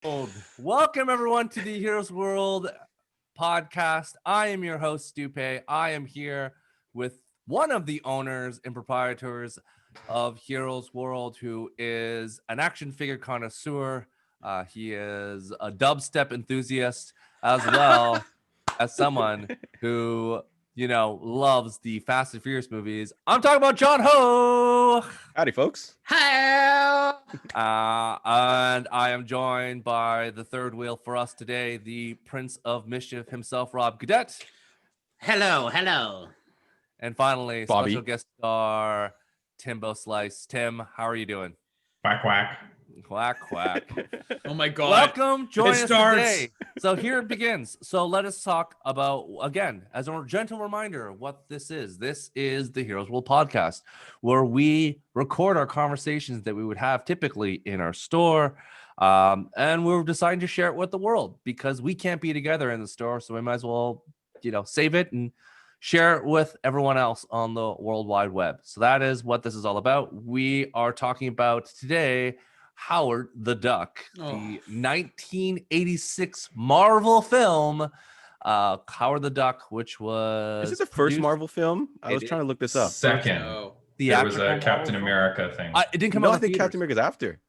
Welcome everyone to the Heroes World podcast. I am your host, Stupe. I am here with one of the owners and proprietors of Heroes World, who is an action figure connoisseur. He is a dubstep enthusiast, as well as someone who, loves the Fast and Furious movies. I'm talking about John Ho. Howdy, folks. Hi. And I am joined by the third wheel for us today, the Prince of Mischief himself, Rob Cadet. Hello. And finally, Bobby. special guest star, Timboslice. Tim, how are you doing? Quack, quack. Quack, quack. Oh my God. Welcome, join us starts. today. So here it begins. So let us talk about, again, as a gentle reminder, what this is. This is the Heroes World podcast, where we record our conversations that we would have typically in our store. And we're deciding to share it with the world because we can't be together in the store. So we might as well, save it and share it with everyone else on the World Wide Web. So that is what this is all about. We are talking about today Howard the Duck, the 1986 Marvel film, Howard the Duck, which was... Is it the first Marvel film? I was trying to look this up. Second, there was a Captain America thing. It didn't come No, out I think Captain America's after.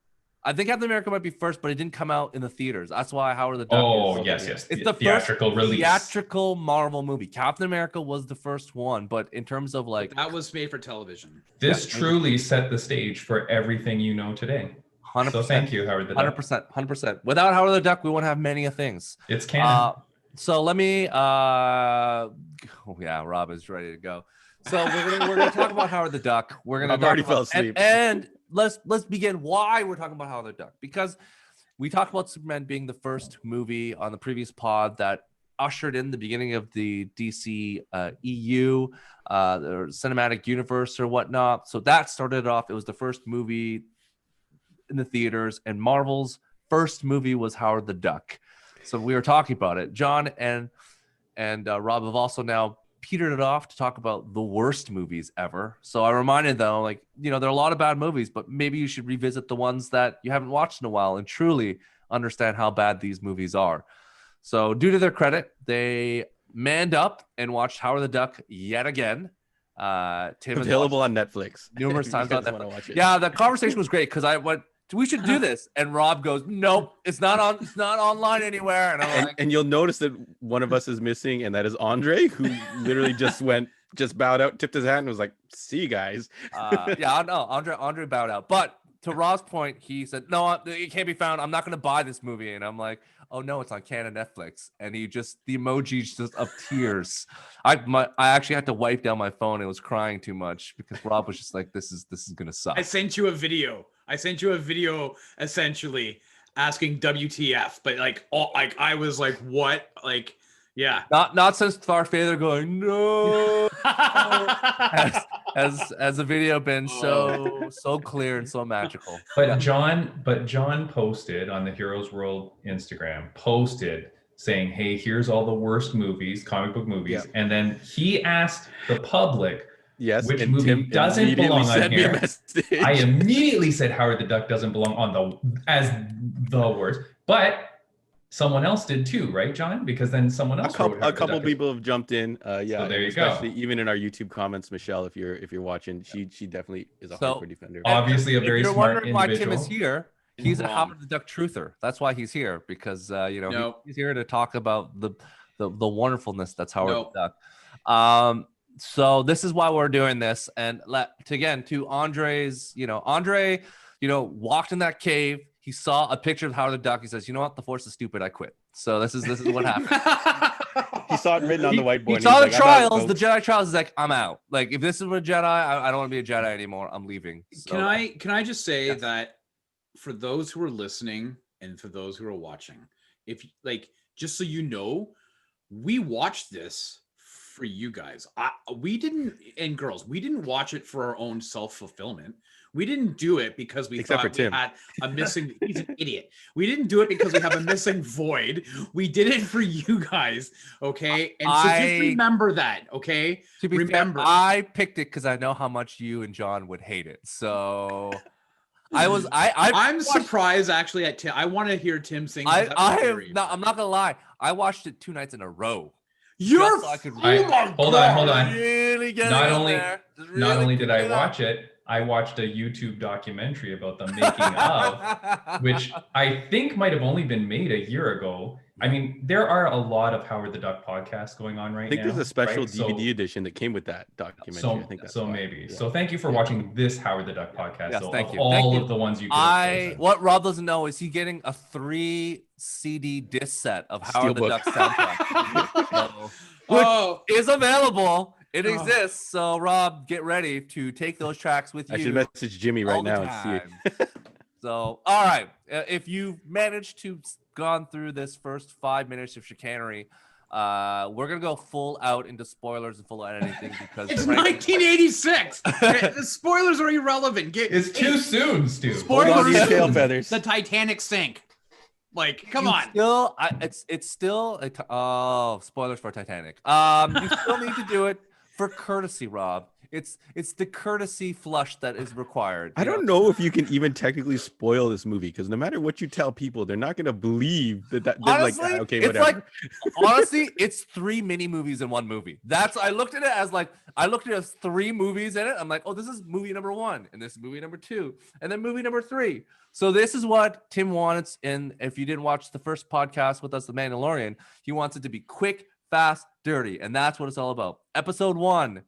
I think Captain America might be first, but it didn't come out in the theaters. That's why Howard the Duck. Oh, yes. It's the theatrical first release. theatrical Marvel movie. Captain America was the first one, but in terms of that was made for television. This truly set the stage for everything you know today. 100%. So thank you, Howard the Duck. 100%. Without Howard the Duck, we wouldn't have many of things. It's canon. So let me. Rob is ready to go. So we're gonna talk about Howard the Duck. We're gonna. I've already fell asleep. And let's begin why we're talking about Howard the Duck, because we talked about Superman being the first movie on the previous pod that ushered in the beginning of the DC EU, the cinematic universe or whatnot. So that started off. It was the first movie in the theaters, and Marvel's first movie was Howard the Duck. So we were talking about it. John and Rob have also now petered it off to talk about the worst movies ever. So I reminded them, there are a lot of bad movies, but maybe you should revisit the ones that you haven't watched in a while and truly understand how bad these movies are. So due to their credit, they manned up and watched Howard the Duck yet again. Tim available on Netflix numerous times on Netflix. Yeah, the conversation was great because I went, we should do this, and Rob goes, nope, it's not online anywhere. And I'm and you'll notice that one of us is missing, and that is Andre, who literally just bowed out, tipped his hat, and was like, see you guys. Yeah, no, Andre bowed out. But to Rob's point, he said, no, it can't be found. I'm not going to buy this movie. And I'm like, oh no, it's on Canon Netflix. And the emojis just of tears. I actually had to wipe down my phone. It was crying too much because Rob was just like, this is going to suck. I sent you a video essentially asking WTF, but I was like, what? Yeah. Not since Darth Vader going, no. Has the video been so clear and so magical. But John posted on the Heroes World Instagram, saying, hey, here's all the worst movies, comic book movies. Yeah. And then he asked the public, which and movie Tim doesn't belong on me a here. message. I immediately said Howard the Duck doesn't belong as the worst, but someone else did too, right, John? Because then someone else a couple people have jumped in. So there you go. Even in our YouTube comments, Michelle, if you're watching, she definitely is a hardcore defender. Obviously, a very smart individual. Why Tim is here? He's a Howard the Duck truther. That's why he's here, because he's here to talk about the wonderfulness that's Howard the Duck. So this is why we're doing this. And to Andre's, Andre, walked in that cave. He saw a picture of Howard the Duck. He says, you know what? The Force is stupid. I quit. So this is what happened. He saw it written on the whiteboard. He saw the trials, the Jedi trials. He's like, I'm out. Like, if this is a Jedi, I don't want to be a Jedi anymore. I'm leaving. So, can I just say that for those who are listening and for those who are watching, if just so you know, we watched this for you guys. We didn't watch it for our own self-fulfillment. We didn't do it because we thought we had a missing. He's an idiot. We didn't do it because we have a missing void. We did it for you guys, okay? And so just remember that, okay? Remember, I picked it because I know how much you and John would hate it. So I'm surprised actually at Tim. I want to hear Tim sing. 'cause that was very I'm not gonna lie. I watched it 2 nights in a row. You're Just so I could hold on. really get Not in only- there. Just Not really only did I get it up. watch it, I watched a YouTube documentary about the making of, which I think might have only been made a year ago. I mean, there are a lot of Howard the Duck podcasts going on right now. I think there's a special right? DVD edition that came with that documentary. I think that's so why. maybe. Yeah. So thank you for watching this Howard the Duck podcast. Yes, though, thank of you. all Thank you. of the ones you could have chosen. What Rob doesn't know is he getting a 3 CD disc set of Howard the Steelbook. Duck soundtrack. So, which is available. It exists. So Rob, get ready to take those tracks with you. I should message Jimmy all right the now and see. time. So, all right. If you've managed to gone through this first 5 minutes of chicanery, we're gonna go full out into spoilers and full out anything because It's 1986. The spoilers are irrelevant. It's too soon, Stu. Spoilers Hold on to your soon. tail feathers. The Titanic sank. Like, come on. Still, it's still spoilers for Titanic. You still need to do it for courtesy, Rob. It's the courtesy flush that is required. I don't know if you can even technically spoil this movie because no matter what you tell people, they're not going to believe that. They're Honestly, like, okay, it's whatever. like honestly, it's 3 mini movies in one movie. I looked at it as 3 movies in it. I'm like, oh, this is movie number 1, and this is movie number 2, and then movie number 3. So this is what Tim wants. And if you didn't watch the first podcast with us, The Mandalorian, he wants it to be quick, fast, dirty, and that's what it's all about. Episode 1.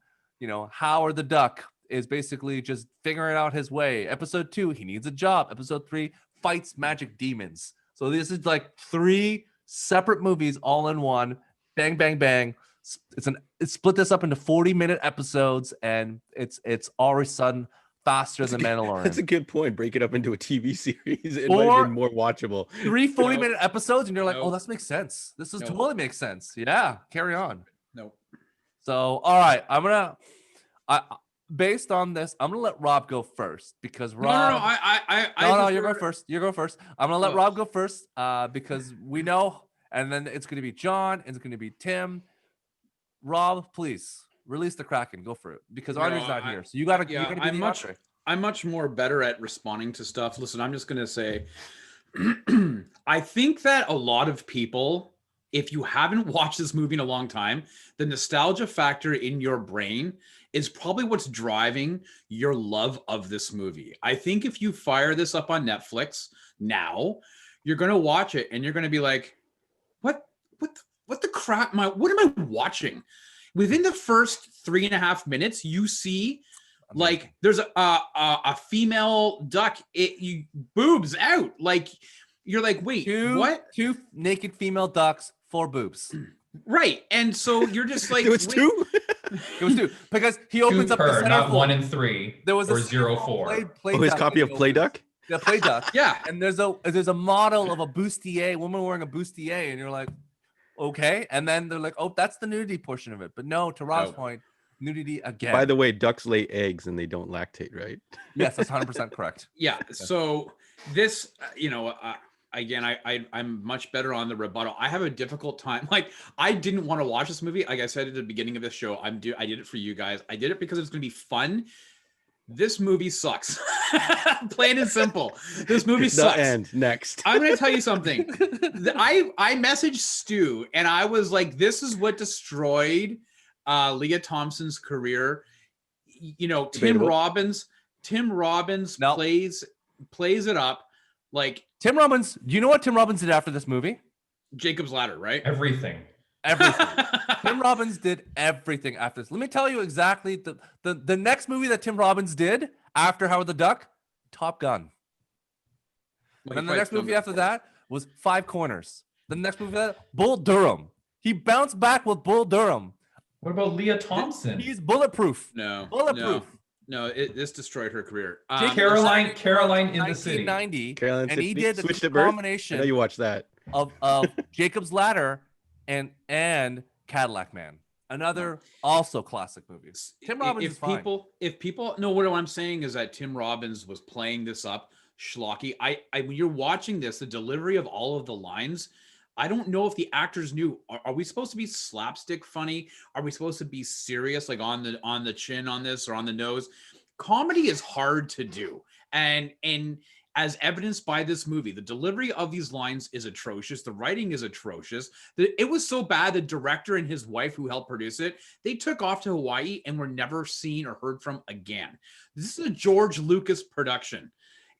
Howard the Duck is basically just figuring out his way. Episode 2, he needs a job. Episode 3, fights magic demons. So this is like 3 separate movies all in one. Bang, bang, bang. It's split this up into 40-minute episodes, and it's all of a sudden faster than Mandalorian. That's a good point. Break it up into a TV series. It might Or- have been more watchable. 3 40-minute episodes, and you're like, Nope. oh, this makes sense. This Nope. totally makes sense. Yeah, carry on. Nope. So, all right, based on this, I'm gonna let Rob go first because Rob. No, You're going first. You go first. I'm gonna let Oh. Rob go first, because we know, and then it's gonna be John. It's gonna be Tim. Rob, please release the Kraken. Go for it because No, Andre's not here, so you gotta. yeah, you're gonna be the entree. I'm much more better at responding to stuff. Listen, I'm just going to say, I think that a lot of people, if you haven't watched this movie in a long time, the nostalgia factor in your brain is probably what's driving your love of this movie. I think if you fire this up on Netflix now, you're going to watch it and you're going to be like, what the crap what am I watching? Within the first 3.5 minutes, you see like there's a female duck, you boobs out. Like you're like, wait, what? 2 naked female ducks, 4 boobs. Right. And so you're just like, It was wait. 2? It was 2 because he 2 opens up the per, center not fold. 1 and 3. There was or a 0-4. Play Oh, his duck copy that of he Play opens. Duck? Yeah, play duck. Yeah. And there's a model of a bustier, woman wearing a bustier, and you're like, okay. And then they're like, oh, that's the nudity portion of it. But no, to Rob's No. point, nudity again. By the way, ducks lay eggs and they don't lactate, right? Yes, that's 100% correct. Yeah. So this, again, I'm much better on the rebuttal. I have a difficult time. Like, I didn't want to watch this movie. Like I said at the beginning of the show, I did it for you guys. I did it because it's going to be fun. This movie sucks. Plain and simple. This movie sucks. The end. Next. I'm going to tell you something. I messaged Stu and I was like, this is what destroyed Lea Thompson's career. Tim Debatable. Robbins No. plays it up like Tim Robbins, do you know what Tim Robbins did after this movie? Jacob's Ladder, right? Everything. Everything. Tim Robbins did everything after this. Let me tell you exactly the next movie that Tim Robbins did after Howard the Duck, Top Gun. And then the next movie after that was 5 Corners. The next movie after that, Bull Durham. He bounced back with Bull Durham. What about Lea Thompson? He's bulletproof. No, Bulletproof. no, this destroyed her career. Caroline in the City. 1990. Carolyn And he did the Switched at birth? I know combination you watched that. of Jacob's Ladder and Cadillac Man. Another also classic movies. Tim Robbins is fine. If people know what I'm saying is that Tim Robbins was playing this up schlocky. When you're watching this, the delivery of all of the lines, I don't know if the actors knew. Are we supposed to be slapstick funny? Are we supposed to be serious, like on the chin on this or on the nose? Comedy is hard to do. And as evidenced by this movie, the delivery of these lines is atrocious. The writing is atrocious. It was so bad, the director and his wife who helped produce it, they took off to Hawaii and were never seen or heard from again. This is a George Lucas production.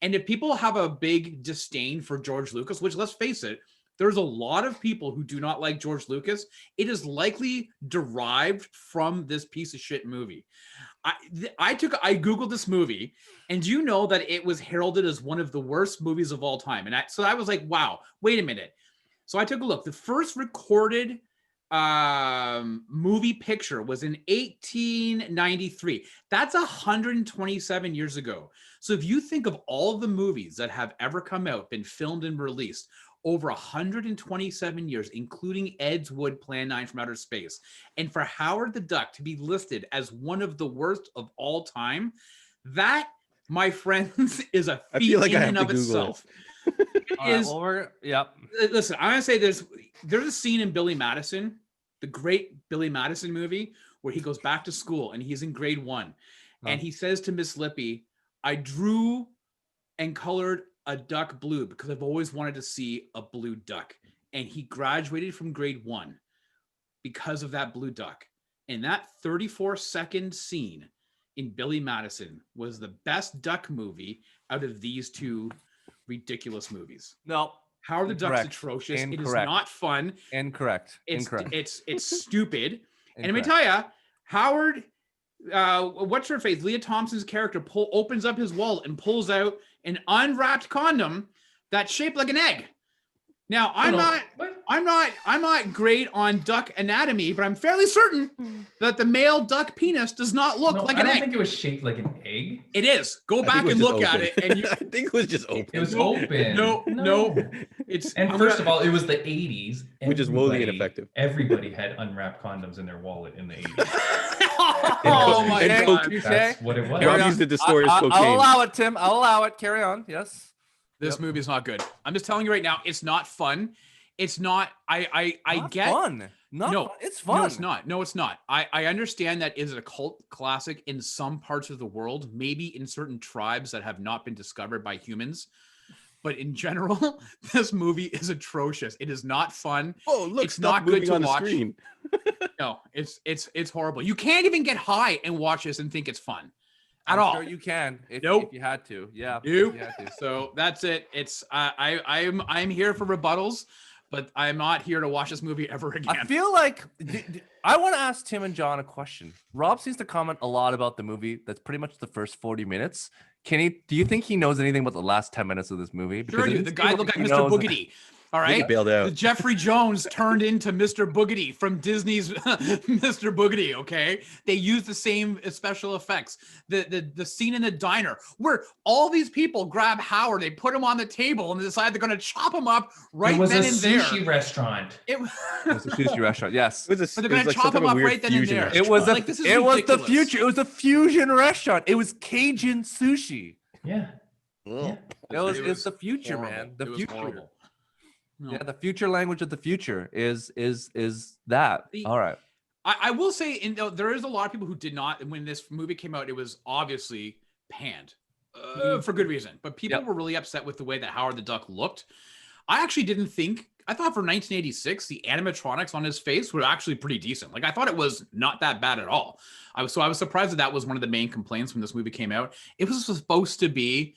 And if people have a big disdain for George Lucas, which let's face it, there's a lot of people who do not like George Lucas, it is likely derived from this piece of shit movie. I Googled this movie, and do you know that it was heralded as one of the worst movies of all time? And so I was like, wow, wait a minute. So I took a look. The first recorded movie picture was in 1893. That's 127 years ago. So if you think of all the movies that have ever come out, been filmed and released over 127 years, including Ed Wood's Plan 9 from Outer Space, and for Howard the Duck to be listed as one of the worst of all time, that, my friends, is a feat in and of itself. Yep. Listen, I'm gonna say there's a scene in Billy Madison, the great Billy Madison movie, where he goes back to school and he's in grade 1, and he says to Miss Lippy, "I drew and colored a duck blue because I've always wanted to see a blue duck." And he graduated from grade 1 because of that blue duck. And that 34-second scene in Billy Madison was the best duck movie out of these two ridiculous movies. No. Howard the Duck's atrocious. It is not fun. Incorrect. It's stupid. And let me tell you, Howard, what's her face? Lea Thompson's character opens up his wallet and pulls out an unwrapped condom that's shaped like an egg. Now, I'm not great on duck anatomy, but I'm fairly certain that the male duck penis does not look like an egg. I don't think it was shaped like an egg. It is. Go back and look at it. And I think it was just open. It was open. No. First of all, it was the 80s. Which is woefully ineffective. Everybody had unwrapped condoms in their wallet in the 80s. Oh my God. That's what it was. Rob used it to store his cocaine. I'll allow it, Tim. I'll allow it. Carry on. Yes. This movie is not good. I'm just telling you right now, it's not fun. It's not. I get fun. No, it's fun. No, it's not. No, it's not. I understand that is a cult classic in some parts of the world, maybe in certain tribes that have not been discovered by humans. But in general, this movie is atrocious. It is not fun. Oh, look, it's not good to on watch. The screen. No, it's horrible. You can't even get high and watch this and think it's fun. At all. Sure you can if you had to. Yeah. You had to. So that's it. It's I'm here for rebuttals, but I'm not here to watch this movie ever again. I feel like I want to ask Tim and John a question. Rob seems to comment a lot about the movie. That's pretty much the first 40 minutes. Do you think he knows anything about the last 10 minutes of this movie? Sure, dude. The guy looked like Mr. Boogedy. All right. Bailed out. Jeffrey Jones turned into Mr. Boogedy from Disney's Mr. Boogedy. Okay. They used the same special effects. The scene in the diner where all these people grab Howard, they put him on the table and they decide they're going to chop him up right then and there. It was a sushi restaurant. It was a sushi restaurant. Yes. But they're going to chop him up right then and there. It was the future. It was a fusion restaurant. It was Cajun sushi. Yeah. Yeah. It's the future, man. The future. Horrible. No. Yeah, the future language of the future is that. All right. I will say, there is a lot of people who did not. When this movie came out, it was obviously panned for good reason. But people were really upset with the way that Howard the Duck looked. I actually didn't think. I thought for 1986, the animatronics on his face were actually pretty decent. Like I thought it was not that bad at all. I was surprised that was one of the main complaints when this movie came out. It was supposed to be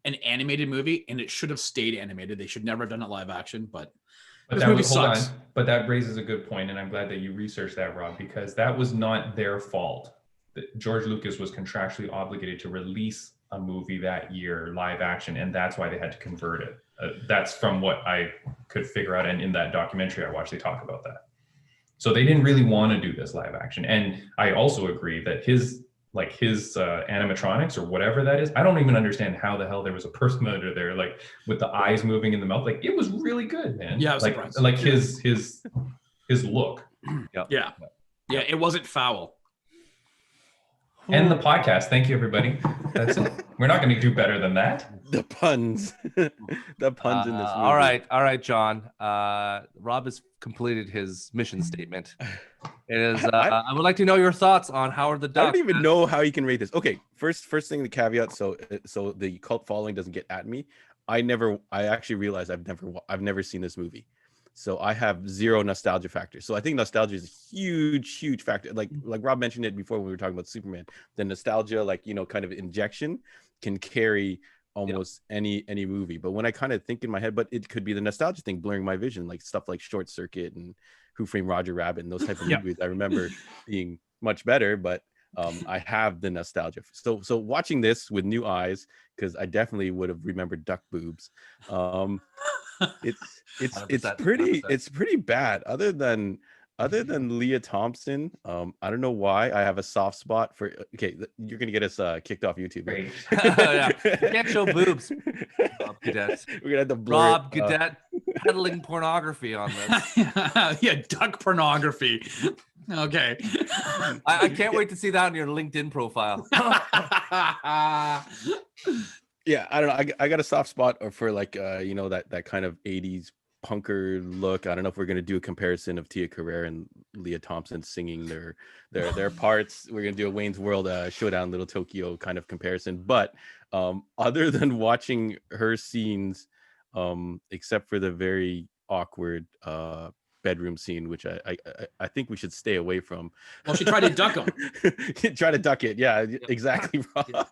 an animated movie, and it should have stayed animated. They should never have done it live action, but this movie sucks. But that raises a good point, and I'm glad that you researched that, Rob, because that was not their fault. George Lucas was contractually obligated to release a movie that year, live action, and that's why they had to convert it. That's from what I could figure out, and in that documentary I watched, they talk about that. So they didn't really want to do this live action, and I also agree that his animatronics or whatever that is, I don't even understand how the hell there was a person under there, like with the eyes moving in the mouth. Like it was really good, man. Yeah, I was surprised. Like his look. Yeah, it wasn't foul. End the podcast. Thank you, everybody. That's it. We're not going to do better than that. The puns. The puns in this movie. All right, John. Rob has completed his mission statement. It is. I would like to know your thoughts on Howard the Duck. I don't even know how you can rate this. Okay, first thing, the caveat. So the cult following doesn't get at me. I actually realized I've never seen this movie. So I have zero nostalgia factor. So I think nostalgia is a huge factor. Like Rob mentioned it before when we were talking about Superman. The nostalgia, kind of injection can carry almost any movie. But when I kind of think in my head, but it could be the nostalgia thing blurring my vision, like stuff like Short Circuit and Who Framed Roger Rabbit and those type of movies I remember being much better, but I have the nostalgia. So watching this with new eyes, because I definitely would have remembered duck boobs. It's pretty bad. Other than Lea Thompson, I don't know why I have a soft spot for. Okay, you're gonna get us kicked off YouTube. Great. Yeah. You can't show boobs. Rob Cadet. We're gonna have to blur Rob it, Cadet peddling pornography on this. Yeah, duck pornography. Okay. I can't wait to see that on your LinkedIn profile. Yeah, I don't know. I got a soft spot for that kind of 80s punker look. I don't know if we're gonna do a comparison of Tia Carrere and Lea Thompson singing their parts. We're gonna do a Wayne's World Showdown Little Tokyo kind of comparison. But other than watching her scenes, except for the very awkward bedroom scene, which I think we should stay away from. Well, she tried to duck him. Try to duck it. Yeah, exactly, Rob.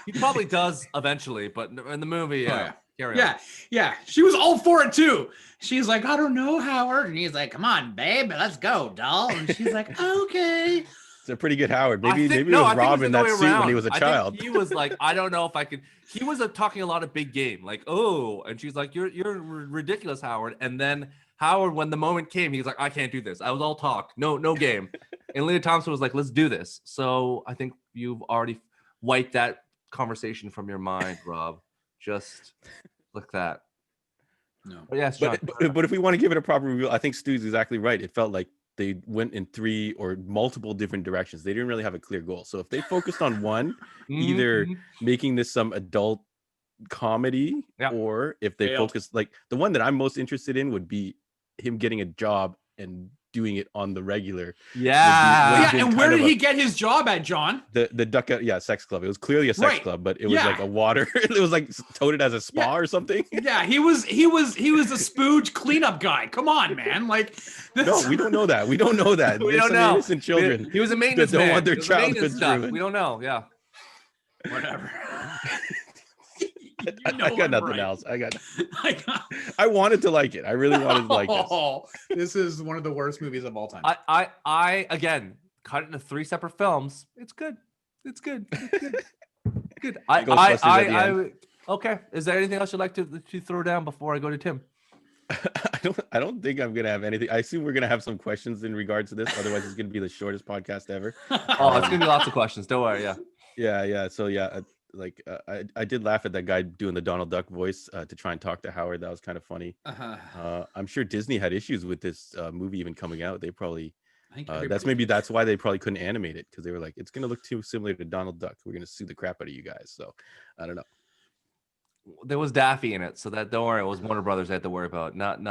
He probably does eventually, but in the movie, carry on. Yeah. She was all for it too. She's like, I don't know, Howard. And he's like, come on, babe, let's go, doll. And she's like, okay. It's a pretty good Howard. Maybe it was I think Rob it in the that way suit when around. he was a I child. think he was like, I don't know if I could. He was talking a lot of big game, like, oh, and she's like, you're ridiculous, Howard. And then Howard, when the moment came, he's like, I can't do this. I was all talk, no game. And Lea Thompson was like, let's do this. So I think you've already wiped that conversation from your mind, Rob. Just like that. No. But yes, John. But if we want to give it a proper review, I think Stu's exactly right. It felt like they went in 3 or multiple different directions. They didn't really have a clear goal. So if they focused on one, either making this some adult comedy, or if they focus, like the one that I'm most interested in would be him getting a job and doing it on the regular. And where did he get his job at, John? The duck sex club. It was clearly a sex club, but it was like a water. It was like toted as a spa or something. Yeah, he was a spooge cleanup guy. Come on, man. Like no, we don't know that. We don't know that. We don't know. Innocent children. He was a maintenance that don't man. want their childhood ruined. We don't know. Yeah. Whatever. I got nothing else. I wanted to like it. I really wanted to like this. This is one of the worst movies of all time. I again cut it into 3 separate films. It's good. It's good. Good. Okay. Is there anything else you'd like to throw down before I go to Tim? I don't think I'm gonna have anything. I assume we're gonna have some questions in regards to this. Otherwise, it's gonna be the shortest podcast ever. Oh, it's gonna be lots of questions. Don't worry. Yeah. So I did laugh at that guy doing the Donald Duck voice to try and talk to Howard. That was kind of funny. I'm sure Disney had issues with this movie even coming out. They probably that's why they probably couldn't animate it, because they were like, it's gonna look too similar to Donald Duck. We're gonna sue the crap out of you guys. So I don't know. There was Daffy in it, so that don't worry. It was Warner Brothers they had to worry about, not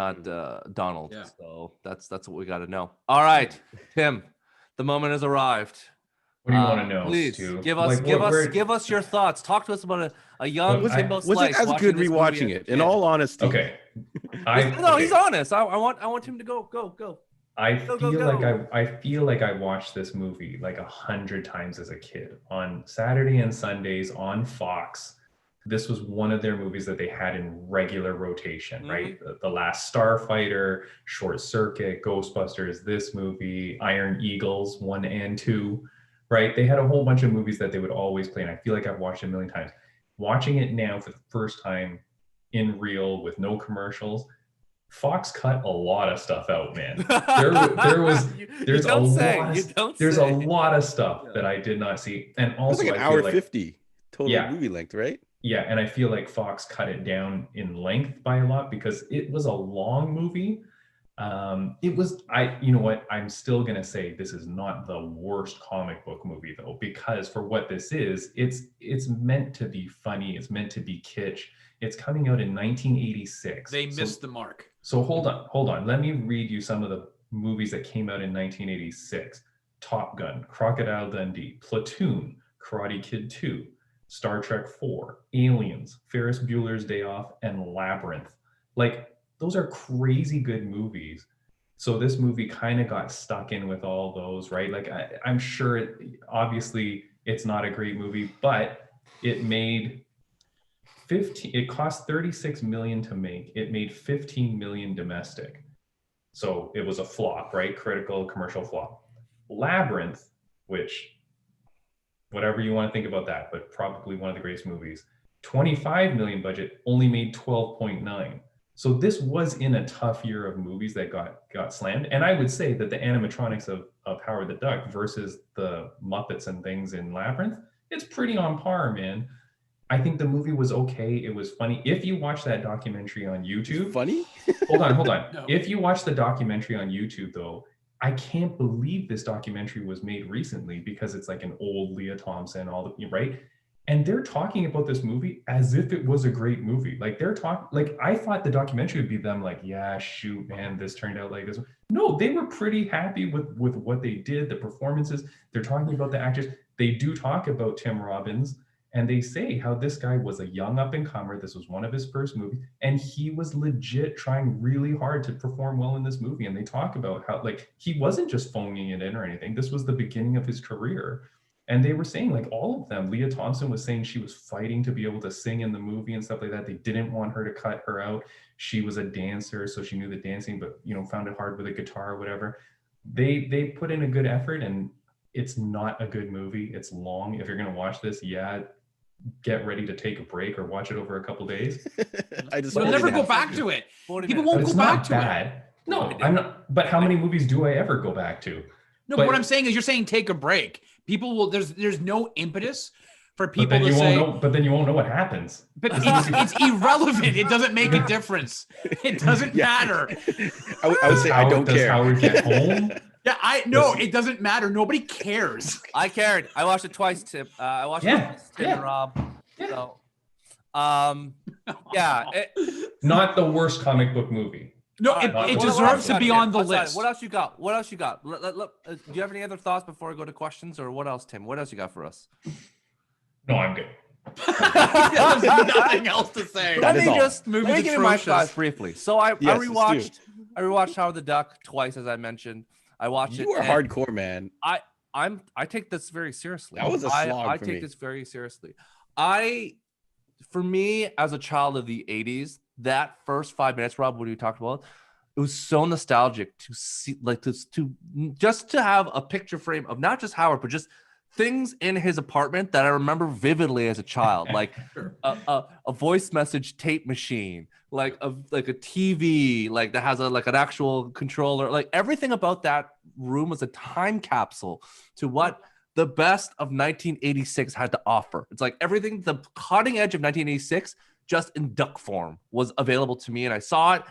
Donald. Yeah. So that's what we got to know. All right, Tim, the moment has arrived. What do you want to know? Please Stu? give us your thoughts. Talk to us about a young Timboslice. Was it as good rewatching it? In all honesty. Okay. He's honest. I want him to go. I feel like I watched this movie like 100 times as a kid on Saturday and Sundays on Fox. This was one of their movies that they had in regular rotation, right? The Last Starfighter, Short Circuit, Ghostbusters, this movie, Iron Eagles 1 and 2, right? They had a whole bunch of movies that they would always play, and I feel like I've watched it a million times. Watching it now for the first time in real with no commercials, Fox cut a lot of stuff out, man. There's a lot of stuff that I did not see, and also it was like an hour 50 total movie length, right? Yeah, and I feel like Fox cut it down in length by a lot because it was a long movie, It was, you know what, I'm still gonna say this is not the worst comic book movie though, because for what this is, it's meant to be funny, it's meant to be kitsch. It's coming out in 1986. They missed the mark. So hold on. Let me read you some of the movies that came out in 1986. Top Gun, Crocodile Dundee, Platoon, Karate Kid 2, Star Trek 4, Aliens, Ferris Bueller's Day Off, and Labyrinth. Like, those are crazy good movies. So this movie kind of got stuck in with all those, right? Like, I'm sure, obviously, it's not a great movie, but it made it cost 36 million to make. It made 15 million domestic. So it was a flop, right? Critical, commercial flop. Labyrinth, which, whatever you want to think about that, but probably one of the greatest movies, 25 million budget, only made 12.9. So this was in a tough year of movies that got slammed. And I would say that the animatronics of Howard the Duck versus the Muppets and things in Labyrinth, it's pretty on par, man. I think the movie was okay. It was funny. If you watch that documentary on YouTube. Funny? Hold on. No. If you watch the documentary on YouTube though, I can't believe this documentary was made recently because it's like an old Lea Thompson, right? And they're talking about this movie as if it was a great movie. Like I thought the documentary would be them like, yeah, shoot, man, this turned out like this. No, they were pretty happy with what they did, the performances. They're talking about the actors. They do talk about Tim Robbins, and they say how this guy was a young up and comer. This was one of his first movies, and he was legit trying really hard to perform well in this movie. And they talk about how like he wasn't just phoning it in or anything. This was the beginning of his career. And they were saying, like, all of them, Lea Thompson was saying she was fighting to be able to sing in the movie and stuff like that. They didn't want her to cut her out. She was a dancer, so she knew the dancing, but, you know, found it hard with a guitar or whatever. They put in a good effort, and it's not a good movie. It's long. If you're going to watch this, yeah, get ready to take a break or watch it over a couple days. You'll never go back to it. People won't go back to it. No, I'm not. But how many movies do I ever go back to? No, but what I'm saying is you're saying take a break. People will, there's no impetus for people to say. But then you won't know what happens. But it's irrelevant. It doesn't make a difference. It doesn't matter. I would say I don't care. Howard get home? Yeah, it doesn't matter. Nobody cares. I cared. I watched it twice, Tim. I watched it twice, Tim and Rob. Yeah. So, not the worst comic book movie. No, it deserves to be on the list. What else you got? Do you have any other thoughts before I go to questions, or what else, Tim? What else you got for us? No, I'm good. There's nothing else to say. Let me give you my thoughts briefly. So I rewatched Howard the Duck twice, as I mentioned. I watched it. You are hardcore, man. I take this very seriously. That was a slog I for take me. this very seriously. For me, as a child of the 80s, that first 5 minutes, Rob, what you talked about, it was so nostalgic to see, like, to just to have a picture frame of not just Howard, but just things in his apartment that I remember vividly as a child, like a voice message tape machine, like a TV, like that has an actual controller. Like everything about that room was a time capsule to what the best of 1986 had to offer. It's like everything, the cutting edge of 1986, just in duck form, was available to me, and I saw it.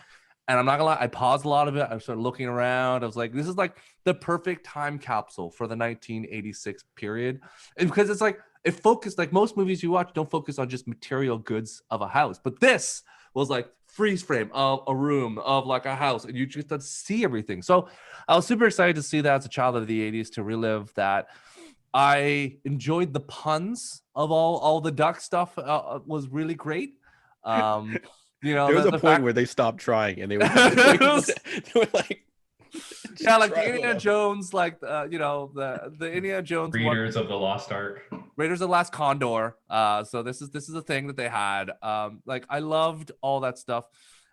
And I'm not gonna lie, I paused a lot of it. I started looking around. I was like, this is like the perfect time capsule for the 1986 period. And because it's like, it focused, like most movies you watch don't focus on just material goods of a house. But this was like freeze frame of a room, of like a house, and you just got to see everything. So I was super excited to see that as a child of the 80s, to relive that. I enjoyed the puns of all the duck stuff. Was really great. You know, there was a point where they stopped trying and they were like yeah, like the Indiana Jones, like the Indiana Jones Raiders of the Lost Ark, Raiders of the Last Condor. So this is a thing that they had. Like I loved all that stuff.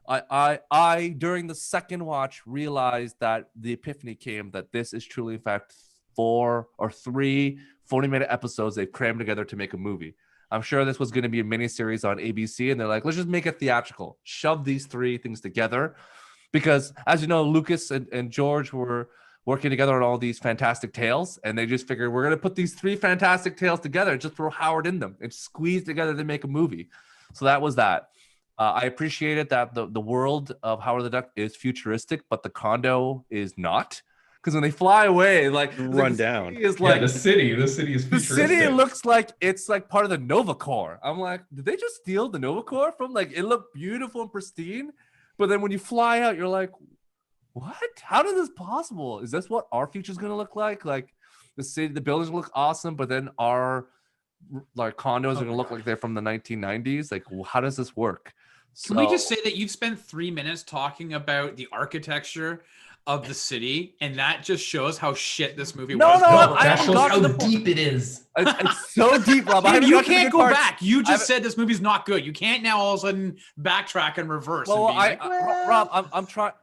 I during the second watch realized that the epiphany came that this is truly in fact 4 or 3 40-minute episodes they've crammed together to make a movie. I'm sure this was going to be a miniseries on ABC, and they're like, let's just make it theatrical. Shove these 3 things together. Because, as you know, Lucas and George were working together on all these fantastic tales, and they just figured, we're going to put these 3 fantastic tales together and just throw Howard in them and squeeze together to make a movie. So that was that. I appreciated that the world of Howard the Duck is futuristic, but the condo is not. Because when they fly away, like Run the down. city is Yeah, like the city is the futuristic. city looks like it's like part of the Nova Corps. I'm like, did they just steal the Nova Corps from like it looked beautiful and pristine, but then when you fly out, you're like, what? How is this possible? Is this what our future is gonna look like? Like the city, the buildings look awesome, but then our like condos are gonna look like they're from the 1990s. Like, how does this work? Can we just say that you've spent 3 minutes talking about the architecture of the city, and that just shows how shit this movie was? I that haven't shows got how to the point. deep it is. It's so deep, Rob. Dude, you can't go parts. back. You just said this movie's not good. You can't now all of a sudden backtrack and reverse. Well, and be Rob, I'm trying.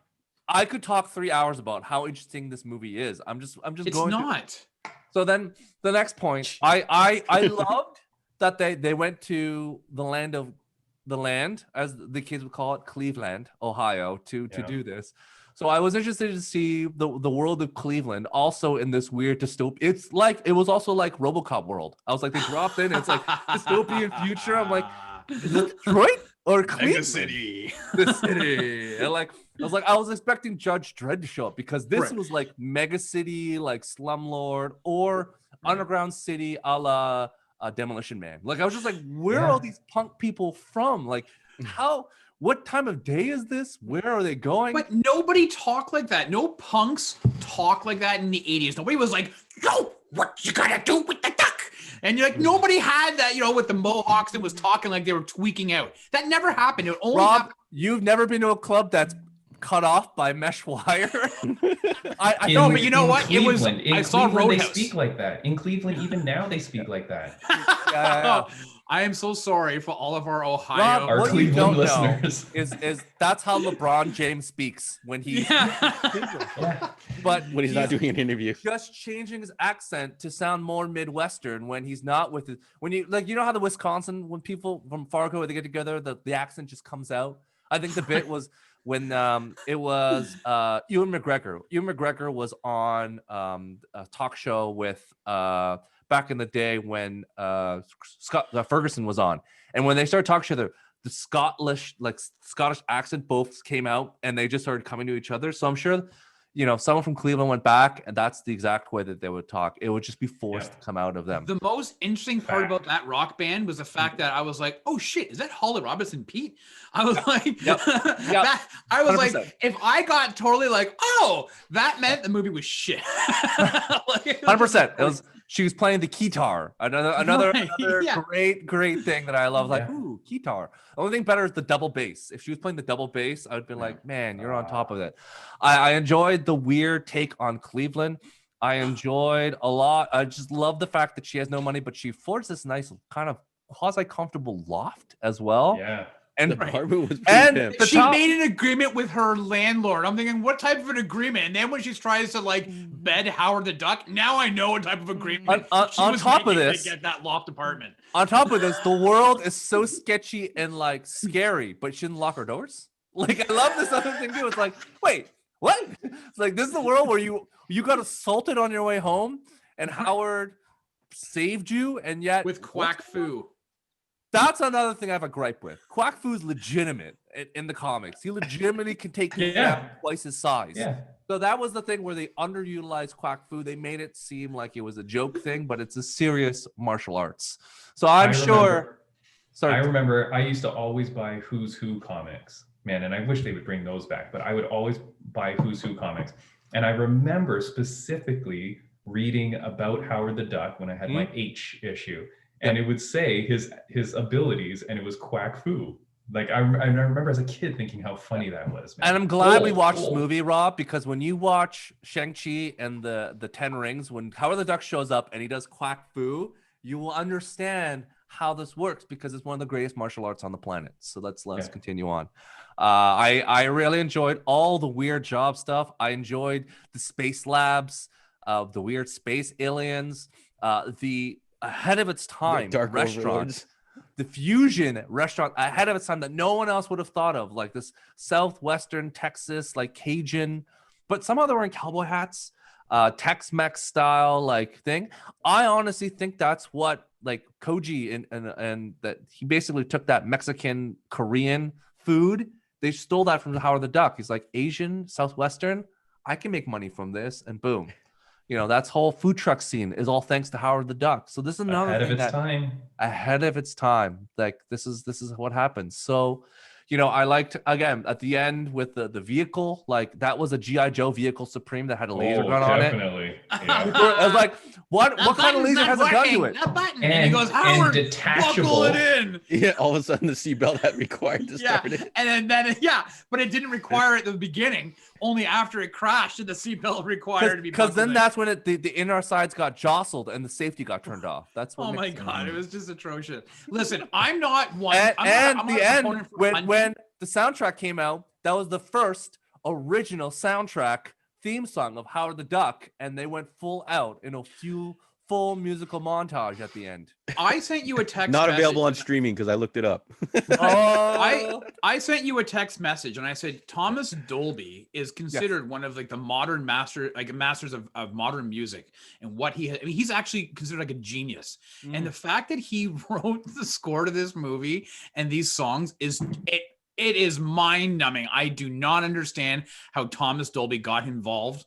I could talk 3 hours about how interesting this movie is. I'm just it's going. not. So then the next point, I loved that they went to the land, as the kids would call it, Cleveland, Ohio, to do this. So I was interested to see the world of Cleveland also in this weird dystopian. It's like it was also like RoboCop world. I was like, they dropped in. It's like dystopian future. I'm like, is it Detroit or Cleveland? The city. The city. And like I was expecting Judge Dredd to show up because this was like mega city, like slumlord or underground city a la Demolition Man. Like I was just like, where are all these punk people from? Like how? What time of day is this? Where are they going? But nobody talked like that. No punks talked like that in the 80s. Nobody was like, yo, what you gotta do with the duck? And you're like, nobody had that, with the mohawks that was talking like they were tweaking out. That never happened. It only Rob, happened. you've never been to a club that's cut off by mesh wire? I know, but you know what? Cleveland, I saw Cleveland, Roadhouse. they speak like that. In Cleveland, even now, they speak like that. Yeah. I am so sorry for all of our Ohio. Rob, Our what Cleveland you don't listeners. know is that's how LeBron James speaks when he but When he's not doing an interview. just changing his accent to sound more Midwestern when he's not with it. When you like, how the Wisconsin, when people from Fargo they get together, the accent just comes out. I think the bit was when it was Ewan McGregor. Ewan McGregor was on a talk show with back in the day when Scott Ferguson was on, and when they started talking to each other, the Scottish accent both came out, and they just started coming to each other. So I'm sure, someone from Cleveland went back, and that's the exact way that they would talk. It would just be forced to come out of them. The most interesting part about that rock band was the fact that I was like, "Oh shit, is that Holly Robinson Pete?" I was like, I was 100%. like, if I got totally like, "Oh, that meant the movie was shit." 100%. It was. She was playing the guitar. Another great thing that I love. Like, ooh, guitar. The only thing better is the double bass. If she was playing the double bass, I would be like, man, you're on top of it. I enjoyed the weird take on Cleveland. I enjoyed a lot. I just love the fact that she has no money, but she affords this nice kind of quasi-comfortable loft as well. Yeah. And The apartment was pretty pimp. She made an agreement with her landlord. I'm thinking, what type of an agreement? And then when she tries to bed Howard the Duck, now I know what type of agreement. On top of this, to get that loft apartment. On top of this, the world is so sketchy and scary, but she didn't lock her doors. Like I love this other thing too. It's like, wait, what? It's like this is the world where you got assaulted on your way home, and Howard saved you, and yet with quck-fu. That's another thing I have a gripe with. Quck-fu is legitimate in the comics. He legitimately can take twice his size. Yeah. So that was the thing where they underutilized quck-fu. They made it seem like it was a joke thing, but it's a serious martial arts. So I'm sure. I remember I used to always buy Who's Who comics, man, and I wish they would bring those back. But I would always buy Who's Who comics, and I remember specifically reading about Howard the Duck when I had my H issue. And it would say his abilities, and it was quck-fu. Like I remember as a kid thinking how funny that was, man. And I'm glad we watched this movie, Rob, because when you watch Shang-Chi and the 10 Rings, when Howard the Duck shows up and he does quck-fu, you will understand how this works because it's one of the greatest martial arts on the planet. So let's continue on. I really enjoyed all the weird job stuff. I enjoyed the space labs, the weird space aliens, the ahead of its time restaurant, the fusion restaurant ahead of its time that no one else would have thought of, like this southwestern Texas, like Cajun, but somehow they're wearing cowboy hats. Tex-Mex style like thing. I honestly think that's what like Koji and that he basically took that Mexican Korean food. They stole that from Howard the Duck. He's like Asian, Southwestern. I can make money from this, and boom. You know, that's whole food truck scene is all thanks to Howard the Duck. So this is another Ahead of thing its time. ahead of its time. Like this is what happens. So, you know, I liked again at the end with the vehicle, like that was a G.I. Joe vehicle Supreme that had a laser gun on it. Definitely. I was like, what kind of laser has a gun to it? And he goes, Howard, detachable. buckle it in. Yeah, all of a sudden the seatbelt had required to Yeah, start it. and then but it didn't require it at the beginning. Only after it crashed did the seatbelt require to be. Because then that's when the inner sides got jostled and the safety got turned off. That's what. Oh my makes it. God, it was just atrocious. Listen, I'm not one. And I'm the not a end proponent for when the soundtrack came out, that was the first original soundtrack theme song of Howard the Duck, and they went full out in a full musical montage at the end. I sent you a text. Not available on message. streaming because I looked it up. I sent you a text message and I said Thomas Dolby is considered one of like the modern masters of modern music, and what he I mean, he's actually considered like a genius. And the fact that he wrote the score to this movie and these songs it is mind-numbing. I do not understand how Thomas Dolby got involved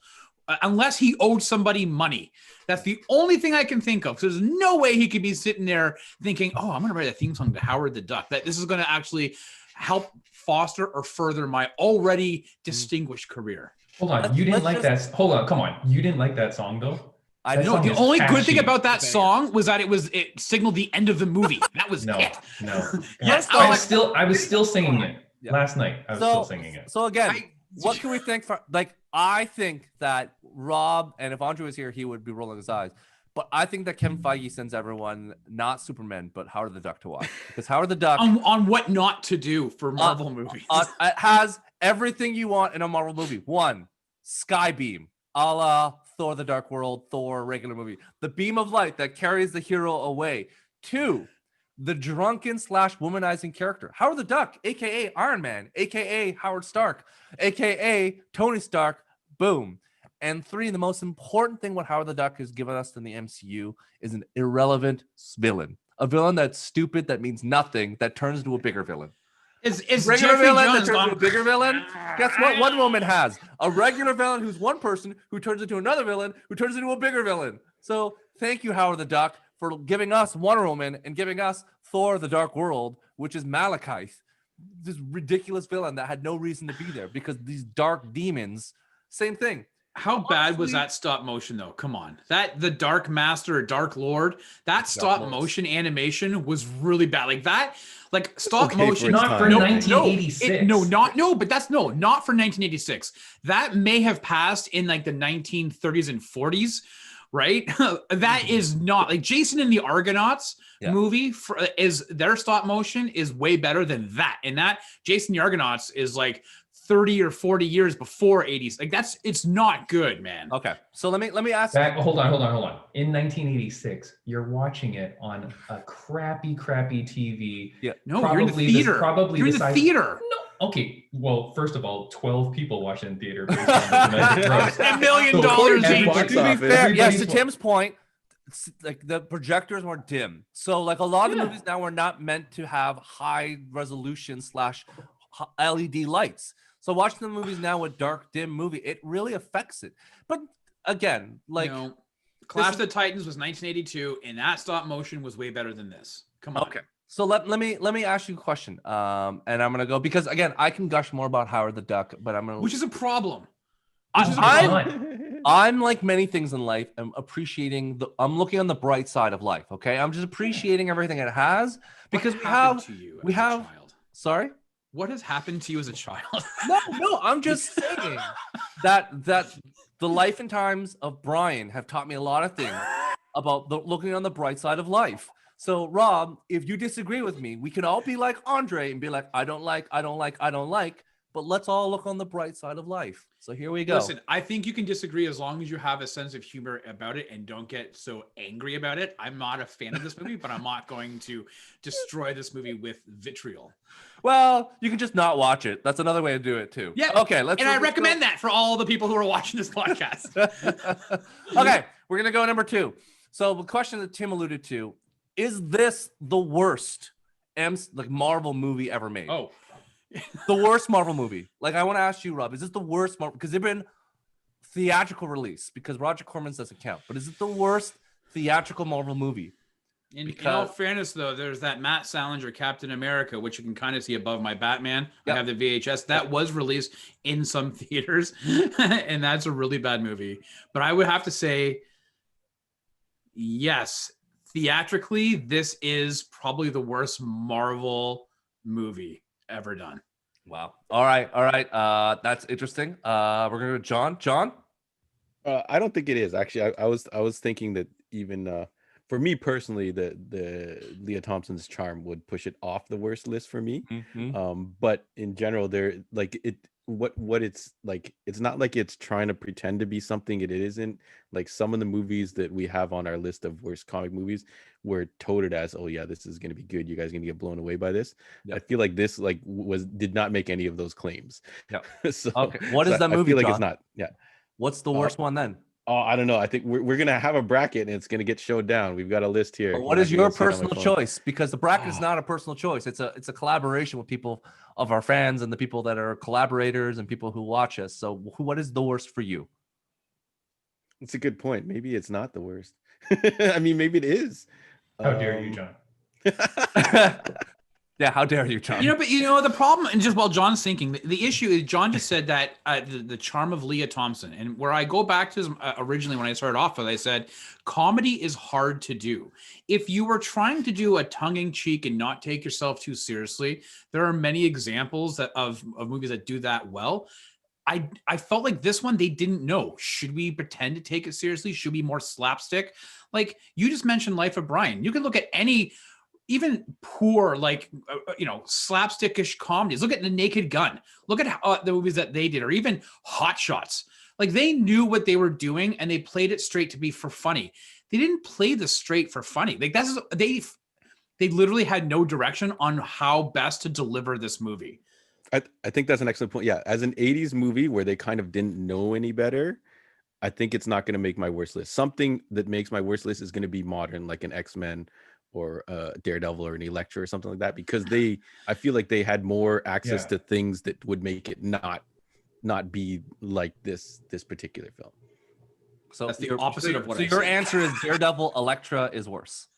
unless he owed somebody money. That's the only thing I can think of. So there's no way he could be sitting there thinking, oh, I'm going to write a theme song to Howard the Duck. That this is going to actually help foster or further my already distinguished career. Hold on. You didn't like that. Hold on. Come on. You didn't like that song, though? I know the only good thing about that song was that it signaled the end of the movie. That was it. No. Yes, I was still singing it last night. I was still singing it. So again, what can we think for like? I think that Rob, and if Andre was here, he would be rolling his eyes. But I think that Kevin Feige sends everyone not Superman, but Howard the Duck to watch, because Howard the Duck on what not to do for Marvel movies. It has everything you want in a Marvel movie. One, Skybeam, a la Thor: The Dark World, Thor regular movie, the beam of light that carries the hero away. Two, the drunken / womanizing character, Howard the Duck, aka Iron Man, aka Howard Stark, aka Tony Stark. Boom. And three, the most important thing what Howard the Duck has given us in the MCU is an irrelevant villain, a villain that's stupid, that means nothing, that turns into a bigger villain. Is regular Jeffrey villain Jones that turns into a bigger villain? Guess what? Wonder Woman has a regular villain who's one person who turns into another villain who turns into a bigger villain. So thank you, Howard the Duck, for giving us Wonder Woman and giving us Thor: The Dark World, which is Malekith, this ridiculous villain that had no reason to be there because these dark demons. Same thing. How bad was that stop motion though? Come on. That the Dark Master or Dark Lord, that stop motion animation was really bad. Like that, like stop motion. Not for 1986. Not for 1986. That may have passed in like the 1930s and 40s, right? That is not like Jason and the Argonauts movie is their stop motion is way better than that. And that Jason and the Argonauts is like 30 or 40 years before 80s. Like it's not good, man. Okay. So let me ask hold on. In 1986, you're watching it on a crappy TV. Yeah. No, you're in the theater. You're in the theater. No. Okay. Well, first of all, 12 people watched in theater based on the domestic gross. $1 million each. To be fair, yes, to Tim's point, like the projectors weren't dim. So like a lot of movies now are not meant to have high resolution / LED lights. So watching the movies now with dark, dim movie, it really affects it. But again, like Clash of the Titans was 1982, and that stop motion was way better than this. Come on. Okay. So let me ask you a question. And I'm gonna go because again, I can gush more about Howard the Duck, but I'm gonna which is a problem. I'm like many things in life. I'm I'm looking on the bright side of life. Okay. I'm just appreciating everything it has because we have. Sorry. What has happened to you as a child? No, I'm just saying that the life and times of Brian have taught me a lot of things about looking on the bright side of life. So, Rob, if you disagree with me, we can all be like Andre and be like, I don't like. but let's all look on the bright side of life. So here we go. Listen, I think you can disagree as long as you have a sense of humor about it and don't get so angry about it. I'm not a fan of this movie, but I'm not going to destroy this movie with vitriol. Well, you can just not watch it. That's another way to do it too. Yeah. Okay. And I recommend that for all the people who are watching this podcast. Okay, we're gonna go number 2. So the question that Tim alluded to: is this the worst Marvel movie ever made? Oh, The worst Marvel movie. Like, I want to ask you, Rob, is this the worst Marvel? Because they've been theatrical release, because Roger Corman's doesn't count. But is it the worst theatrical Marvel movie? in all fairness, though, there's that Matt Salinger Captain America, which you can kind of see above my Batman. Yep. I have the VHS. That was released in some theaters, and that's a really bad movie. But I would have to say, yes, theatrically, this is probably the worst Marvel movie ever done. Wow. All right. That's interesting. We're gonna go to John. I don't think it is actually. I was thinking that even for me personally, the Lea Thompson's charm would push it off the worst list for me. Mm-hmm. But in general, there like it what it's like, it's not like it's trying to pretend to be something it isn't. Like some of the movies that we have on our list of worst comic movies were touted as, oh yeah, this is going to be good, you guys are going to get blown away by this. Yep. I feel like this like did not make any of those claims. Yeah. So, Okay. What is that movie, I feel like John? it's not. Yeah. What's the worst one then? Oh, I don't know. I think we're gonna have a bracket and it's gonna get showed down. We've got a list here. But what is your personal choice? Because the bracket is not a personal choice. It's a collaboration with people of our fans and the people that are collaborators and people who watch us. So what is the worst for you? It's a good point. Maybe it's not the worst. I mean, maybe it is. How dare you, John? Yeah, how dare you, John? But the problem, and just while John's thinking, the issue is John just said that the charm of Lea Thompson, and where I go back to originally when I started off with, I said comedy is hard to do. If you were trying to do a tongue-in-cheek and not take yourself too seriously, there are many examples of movies that do that well. I felt like this one, they didn't know. Should we pretend to take it seriously? Should we be more slapstick? Like you just mentioned Life of Brian. You can look at any even poor, slapstickish comedies. Look at The Naked Gun. Look at the movies that they did, or even Hot Shots. Like they knew what they were doing and they played it straight to be for funny. They didn't play this straight for funny. Like they literally had no direction on how best to deliver this movie. I think that's an excellent point. Yeah, as an 80s movie where they kind of didn't know any better, I think it's not going to make my worst list. Something that makes my worst list is going to be modern, like an X-Men or Daredevil or an Elektra or something like that, because I feel like they had more access to things that would make it not be like this particular film. So that's the opposite of what I said. So your said. answer is Daredevil, Elektra is worse.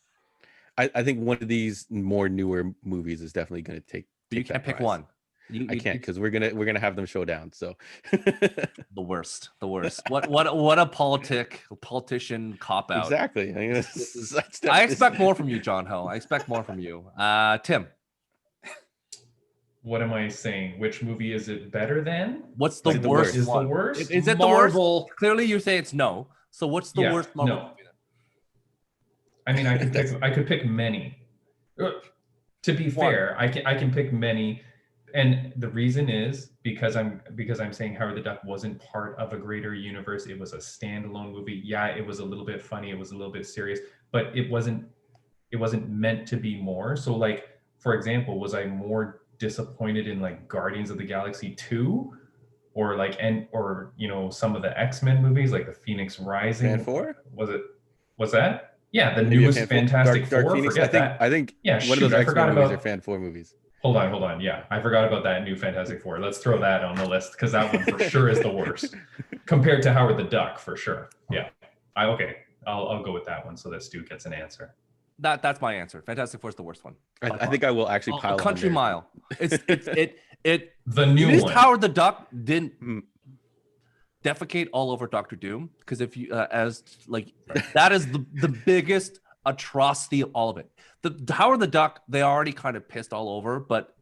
I think one of these more newer movies is definitely going to take. You can't pick one. I can't, because we're gonna have them show down. So the worst. What a politician cop out. Exactly. I expect more from you, John Ho. I expect more from you. Tim. What am I saying? Which movie is it better than? What's the worst? Is one? the worst? Is it Marvel? The worst? Clearly, you say it's no. So what's the worst Marvel movie then? I mean, I could pick many. To be fair, I can pick many. And the reason is because I'm saying Howard the Duck wasn't part of a greater universe. It was a standalone movie. Yeah, it was a little bit funny. It was a little bit serious, but it wasn't meant to be more. So like, for example, was I more disappointed in like Guardians of the Galaxy 2 or some of the X-Men movies like the Phoenix Rising? Fan 4? Was that? Yeah, the newest Fantastic Dark Four. Phoenix. Forget I think yeah, one of those I X-Men forgot movies about are Fan 4 movies. Hold on. Yeah, I forgot about that new Fantastic Four. Let's throw that on the list because that one for sure is the worst compared to Howard the Duck for sure. Yeah, I'll go with that one so that Stu gets an answer. That's my answer. Fantastic Four is the worst one. I think I will actually pile a Country on there. Mile. It's the new at least one. Howard the Duck didn't defecate all over Doctor Doom, because if you that is the biggest atrocity of all of it. The Howard the Duck, they already kind of pissed all over, but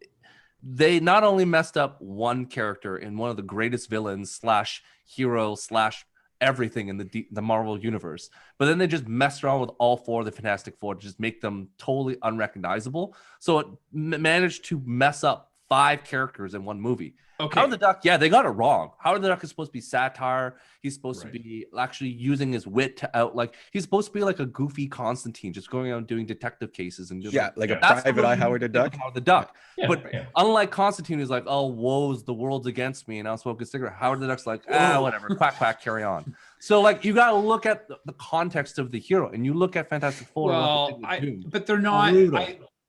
they not only messed up one character in one of the greatest villains / hero / everything in the Marvel universe, but then they just messed around with all 4 of the Fantastic Four to just make them totally unrecognizable. So it managed to mess up 5 characters in one movie. Okay. Howard the Duck, yeah, they got it wrong. Howard the Duck is supposed to be satire. He's supposed to Right. be actually using his wit to out, like, he's supposed to be like a goofy Constantine, just going out and doing detective cases and just Yeah, like a that's private what eye you Howard the think of Duck. Howard the Duck. Yeah, But yeah. unlike Constantine, who's like, oh, woes, the world's against me, and I'll smoke a cigarette. Howard the Duck's like, whatever, quack, quack, carry on. So, like, you got to look at the context of the hero, and you look at Fantastic Four. Well, but they're not.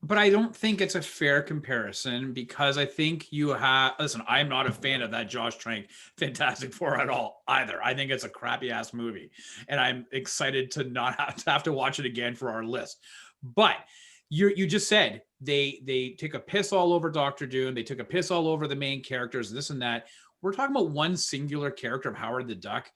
But I don't think it's a fair comparison because I think you have. Listen, I'm not a fan of that Josh Trank Fantastic Four at all either. I think it's a crappy ass movie, and I'm excited to not have to watch it again for our list. But you just said they take a piss all over Doctor Doom. They took a piss all over the main characters, this and that. We're talking about one singular character of Howard the Duck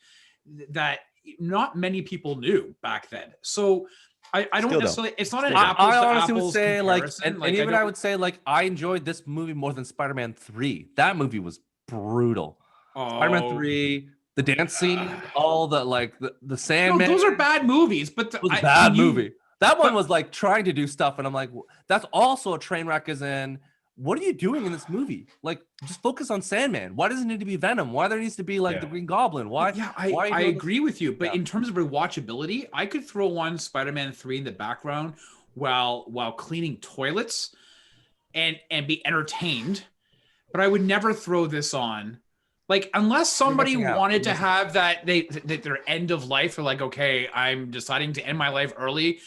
that not many people knew back then. So I don't Still necessarily. It's not an I apples to honestly would apples say, like, comparison. and even I would say, like, I enjoyed this movie more than Spider-Man 3. That movie was brutal. Spider-Man 3, the dance scene, all the, like, the Sandman. No, those are bad movies, but It was a bad movie. That one was like trying to do stuff, and I'm like, that's also a train wreck. As in, what are you doing in this movie? Like, just focus on Sandman. Why does it need to be Venom? Why there needs to be like the Green Goblin? Why? Yeah, why I agree with you. But Yeah. in terms of rewatchability, I could throw on Spider-Man 3 in the background while cleaning toilets and be entertained. But I would never throw this on. Like, unless somebody missing out. wanted to You're missing have that their end of life, or like, okay, I'm deciding to end my life early,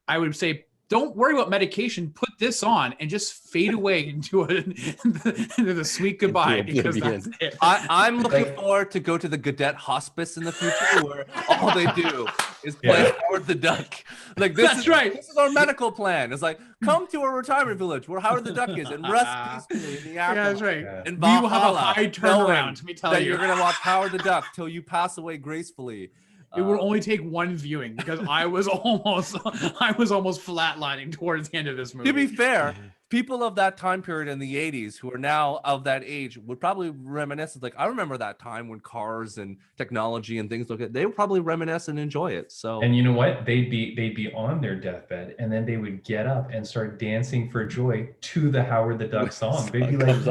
I would say, don't worry about medication. Put this on and just fade away into the sweet goodbye, because that's it. I'm looking forward to go to the Gadet Hospice in the future, where all they do is play Howard the Duck. Like, this is right. This is our medical plan. It's like, come to a retirement village where Howard the Duck is and rest peacefully in the afterlife. Yeah, that's right. Yeah. And You have a Valhalla, high turnaround. Let me tell that you, you're gonna watch Howard the Duck till you pass away gracefully. it would only take one viewing because I was almost flatlining towards the end of this movie. To be fair, people of that time period in the 80s who are now of that age would probably reminisce. Like, I remember that time when cars and technology and things they would probably reminisce and enjoy it. So, And you know what? They'd be on their deathbed, and then they would get up and start dancing for joy to the Howard the Duck song. They'd be like,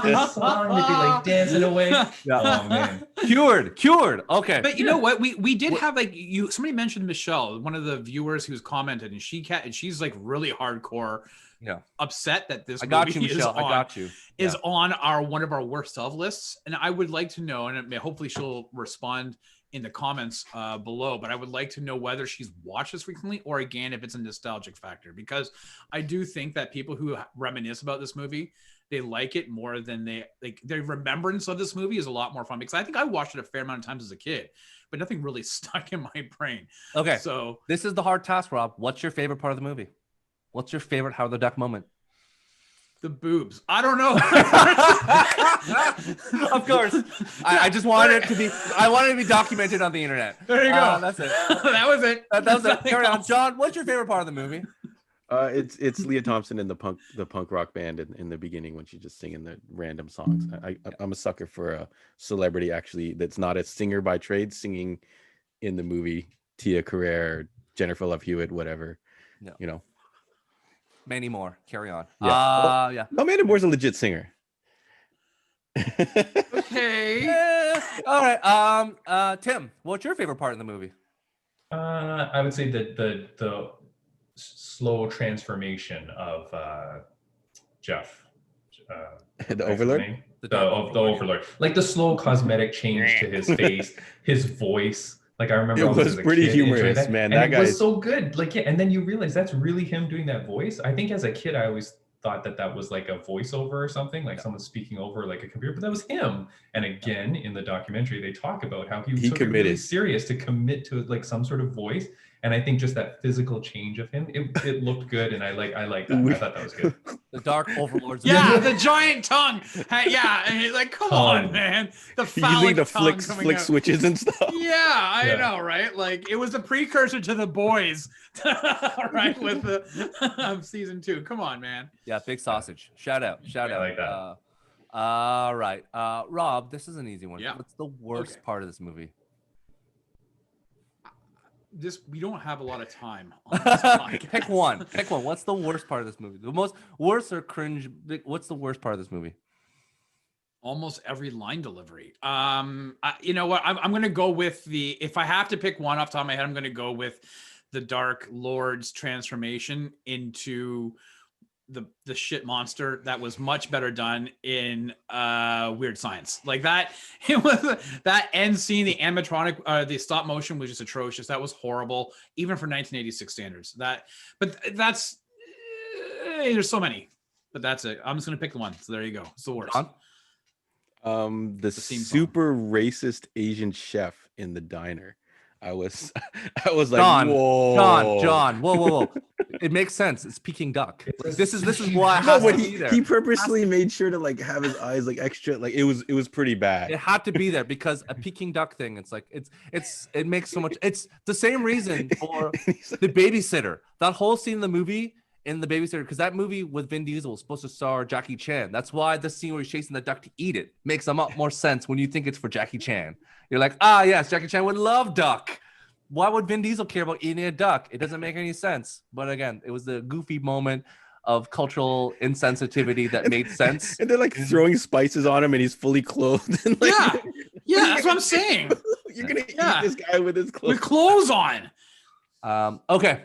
this song. They'd be like dancing away. Oh man, cured. Okay. But you know what? We did have, like, somebody mentioned Michelle, one of the viewers who's commented, and she's like really hardcore. Yeah, upset that this I got movie you, Michelle. is on one of our worst of lists, and I would like to know, and hopefully she'll respond in the comments below, but I would like to know whether she's watched this recently, or again, if it's a nostalgic factor, because I do think that people who reminisce about this movie, they like it more than their remembrance of this movie is a lot more fun, because I think I watched it a fair amount of times as a kid, but nothing really stuck in my brain. Okay, so this is the hard task, Rob. What's your favorite part of the movie? What's your favorite Howard the Duck moment? The boobs. I don't know. Of course. I just wanted it to be. I wanted it to be documented on the internet. There you go. That's it. That was it. That was it. Carry on, John. What's your favorite part of the movie? It's Lea Thompson in the punk rock band in the beginning, when she's just singing the random songs. I'm a sucker for a celebrity actually that's not a singer by trade singing in the movie. Tia Carrere, Jennifer Love Hewitt, whatever. No. You know. Many more. Carry on. Yeah. Yeah. No, Amanda Moore's a legit singer. Okay. All right. Tim, what's your favorite part of the movie? I would say that the slow transformation of Jeff. The Overlord? The Overlord. Like the slow cosmetic change to his face, his voice. Like, I remember it was pretty humorous, that. man. And that it guy was so good. Like, yeah, and then you realize that's really him doing that voice. I think as a kid, I always thought that was like a voiceover or something, like someone speaking over like a computer, but that was him. And again, in the documentary, they talk about how he took it really serious to commit to like some sort of voice. And I think just that physical change of him, it looked good, and I like that. I thought that was good. The Dark Overlords. Yeah, the giant tongue. Yeah, and he's like, come on, man. The phallic using the tongue flick switches and stuff. Yeah, I know, right? Like, it was a precursor to The Boys, right? With the season 2. Come on, man. Yeah, big sausage. Shout out. I like that. All right. Rob, this is an easy one. Yeah. What's the worst part of this movie? we don't have a lot of time on this podcast. Pick one. Pick one. What's the worst part of this movie? The most worst or cringe? What's the worst part of this movie? Almost every line delivery. You know what? I'm going to go with if I have to pick one off the top of my head, I'm going to go with the Dark Lord's transformation into the shit monster. That was much better done in Weird Science. Like that, it was that end scene, the animatronic, the stop motion was just atrocious. That was horrible, even for 1986 standards. But that's there's so many, but that's it. I'm just going to pick the one. So there you go. It's the worst. The super racist Asian chef in the diner. I was like, John, whoa, John, whoa. It makes sense. It's Peking duck. Like, this is why it no, has but to be there. he purposely made sure to like have his eyes like extra. Like it was pretty bad. It had to be there because a Peking duck thing. It's like it makes so much. It's the same reason for the babysitter. That whole scene in the movie. In the babysitter, because that movie with Vin Diesel was supposed to star Jackie Chan. That's why the scene where he's chasing the duck to eat it makes a lot more sense when you think it's for Jackie Chan. You're like, yes, Jackie Chan would love duck. Why would Vin Diesel care about eating a duck? It doesn't make any sense. But again, it was the goofy moment of cultural insensitivity that made sense. And they're like throwing spices on him, and he's fully clothed. And like, yeah, that's what I'm saying. You're gonna eat this guy with his clothes. With clothes on. Okay,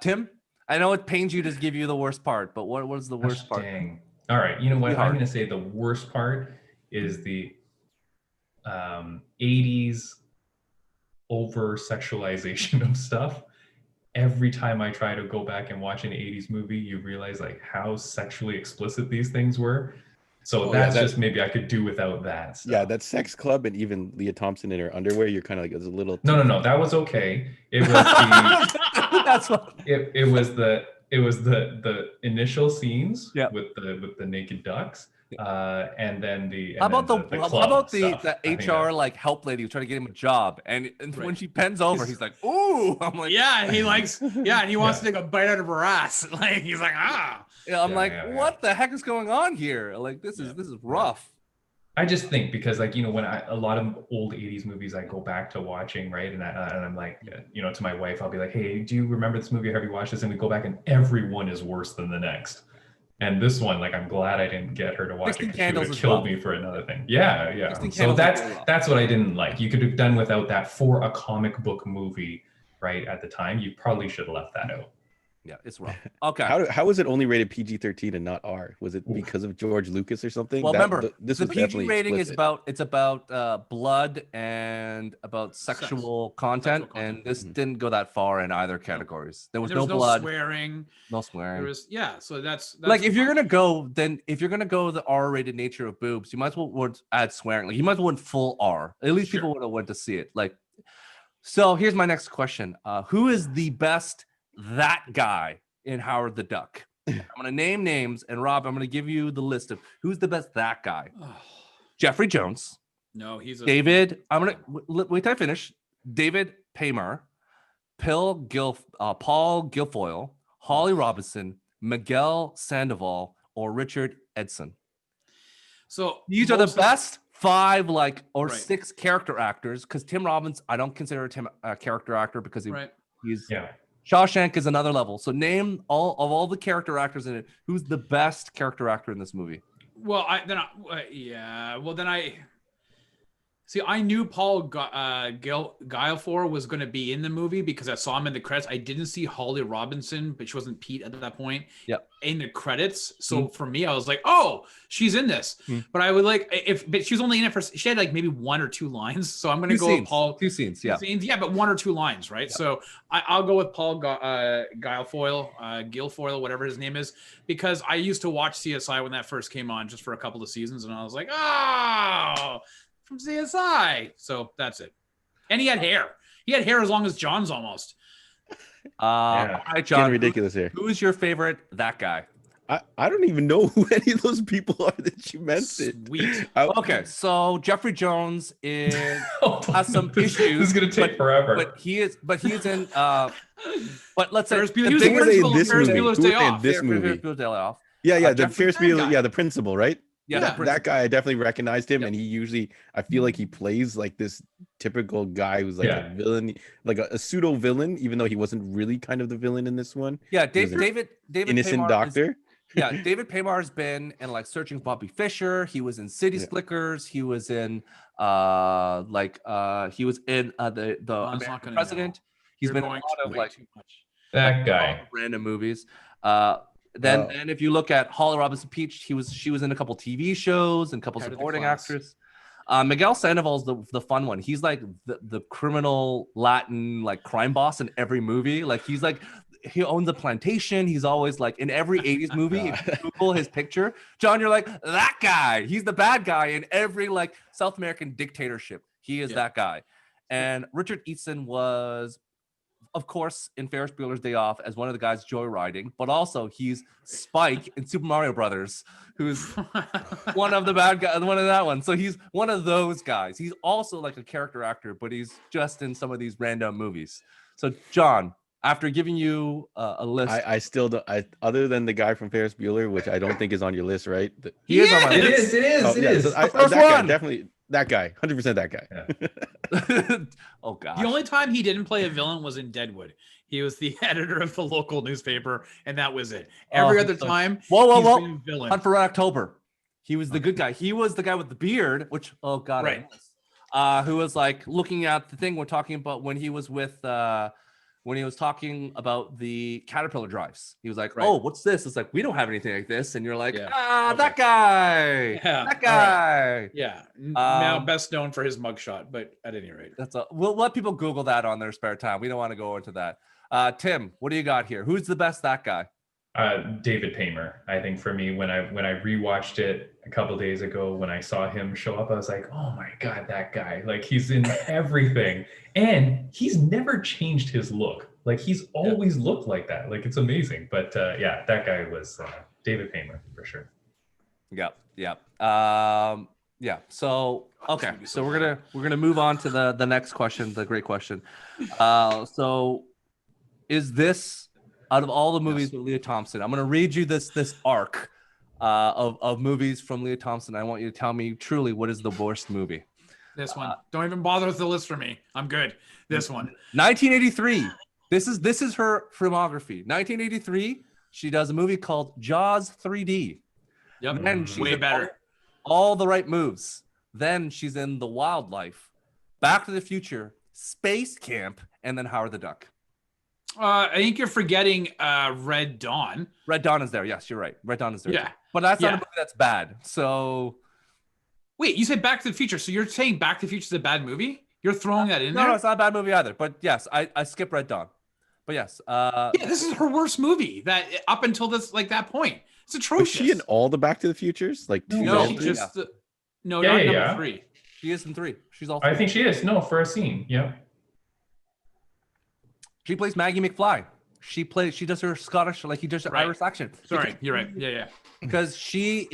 Tim. I know it pains you to give you the worst part, but what was the worst part? Dang. All right. You know what? I'm going to say the worst part is the 80s over sexualization of stuff. Every time I try to go back and watch an 80s movie, you realize like how sexually explicit these things were. So that's just maybe I could do without that stuff. Yeah, that sex club and even Lea Thompson in her underwear, you're kind of like, it's a little. No, that was okay. It was the. That's what. It was the initial scenes Yeah. with the naked ducks, and then the. How about the club HR like help lady who's trying to get him a job, and when she bends over, he's like, "Ooh!" I'm like, yeah, he likes, and he wants to take a bite out of her ass. Like he's like, ah. Yeah, I'm like, what the heck is going on here? Like this is rough. I just think because like, you know, when a lot of old 80s movies I go back to watching, right? And I'm like, you know, to my wife, I'll be like, hey, do you remember this movie? Have you watched this? And we go back and everyone is worse than the next. And this one, like, I'm glad I didn't get her to watch it because she would have killed me for another thing. Yeah. So that's what I didn't like. You could have done without that for a comic book movie, right? At the time, you probably should have left that out. Yeah, it's wrong. Okay. How was it only rated PG-13 and not R? Was it because of George Lucas or something? Well, remember, the PG rating is about blood and about sexual content, and this didn't go that far in either categories. There was no blood, swearing, no swearing. There was so that's like if you're gonna go the R-rated nature of boobs, you might as well add swearing. Like you might as well went full R. At least people would have went to see it. Like, so here's my next question: who is the best that guy in Howard the Duck? I'm gonna name names, and Rob, I'm gonna give you the list of who's the best that guy. Jeffrey Jones. No, he's David. I'm gonna wait till I finish. David Paymer, Paul Guilfoyle, Holly Robinson, Miguel Sandoval, or Richard Edson. So these are the best 5 6 character actors, because Tim Robbins, I don't consider him a character actor because he's Shawshank is another level. So name all the character actors in it. Who's the best character actor in this movie? Well, I knew Paul Guilfoyle was going to be in the movie because I saw him in the credits. I didn't see Holly Robinson, but she wasn't Pete at that point. Yeah, in the credits. So for me, I was like, "Oh, she's in this." But I would but she was only in it she had like maybe 1 or 2 lines. So I'm going to go with Paul. 2 scenes, yeah. But 1 or 2 lines, right? Yeah. So I'll go with Paul Guilfoyle, whatever his name is, because I used to watch CSI when that first came on, just for a couple of seasons, and I was like, "Oh." From CSI. So that's it. And he had hair. He had hair as long as John's almost. All right, John. Getting ridiculous here. Who is your favorite that guy? I don't even know who any of those people are that you mentioned. Sweet. Okay, so Jeffrey Jones has some issues. This is gonna take forever. But he is in but let's say he was the principal of Ferris Bueller's Day Off. This movie. Day Off. Yeah, the Ferris Bueller, the principal, right? Yeah, that guy, I definitely recognized him, Yep. and he usually, I feel like he plays like this typical guy who's like Yeah. a villain, like a pseudo villain, even though he wasn't really kind of the villain in this one. Yeah, He was an David innocent Paymar doctor. yeah, David Paymar's been in like Searching for Bobby Fischer. He was in City Yeah. Slickers. He was in he was in the not American gonna President. know. He's You're been in a going lot of way like too much. That guy. random movies. Then Oh. and if you look at Holly Robinson Peach, she was in a couple TV shows and a couple Head of the supporting class. actress. Miguel Sandoval's the fun one. He's like the criminal Latin like crime boss in every movie. Like he's like he owns a plantation. He's always like in every 80s movie. If you Google his picture, John, you're like that guy. He's the bad guy in every like South American dictatorship. He is that guy. And Richard Easton was, of course, in Ferris Bueller's Day Off as one of the guys joyriding, but also he's Spike in Super Mario Brothers, who's one of the bad guys, one of that one. So he's one of those guys. He's also like a character actor, but he's just in some of these random movies. So John, after giving you a list, I still don't. Other than the guy from Ferris Bueller, which I don't think is on your list, right? he is on my It list. is. Oh, It yeah, is. so The first that guy, one. definitely that guy, 100% that guy. Oh gosh. The only time he didn't play a villain was in Deadwood. He was the editor of the local newspaper, and that was it. Every Oh, other so- time, Whoa. he's been a villain. Hunt for Red October. He was the good guy. He was the guy with the beard, which I Right. miss. Who was like looking at the thing we're talking about when he was with when he was talking about the Caterpillar drives. He was like, Right. "Oh, what's this?" It's like, "We don't have anything like this." And you're like, Yeah. "Ah, Okay. that guy. Yeah, That all guy." Yeah, now Um, best known for his mugshot, but at any rate, That's a we'll let people Google that on their spare time. We don't want to go into that. Tim, what do you got here? Who's the best that guy? David Paymer. I think for me, when I rewatched it a couple days ago, when I saw him show up, I was like, oh my god, that guy! Like he's in everything, and he's never changed his look. Like he's always looked like that. Like it's amazing. But yeah, that guy was David Paymer for sure. Yep. Yeah. So okay. So we're gonna move on to the next question, the great question. So is this out of all the movies with Lea Thompson? I'm gonna read you this arc of movies from Lea Thompson. I want you to tell me truly what is the worst movie. this one. Don't even bother with the list for me. I'm good. This one. 1983. This is her filmography. 1983. She does a movie called Jaws 3D. Yep. Then she's Way in better. all the right moves. Then she's in The Wildlife, Back to the Future, Space Camp, and then Howard the Duck. I think you're forgetting Red Dawn. Red Dawn is there. Yes, you're right. Red Dawn is there. Yeah. too. But that's not a Yeah. movie that's bad. So Wait, you said Back to the Future, so you're saying Back to the Future is a bad movie? You're throwing that in no, there? it's not a bad movie either. But yes, I skip Red Dawn. But yes, Yeah, this is her worst movie. That up until this that point, it's Was atrocious. she in all the Back to the Futures? Like two No, and she three? just no, Yeah, not yeah, number yeah. 3. she is in 3. She's all. I 3. think she is. No, for a scene. Yep. She plays Maggie McFly. She does her Scottish, like he does her Right. Irish accent. Sorry, you're right. Yeah. Because she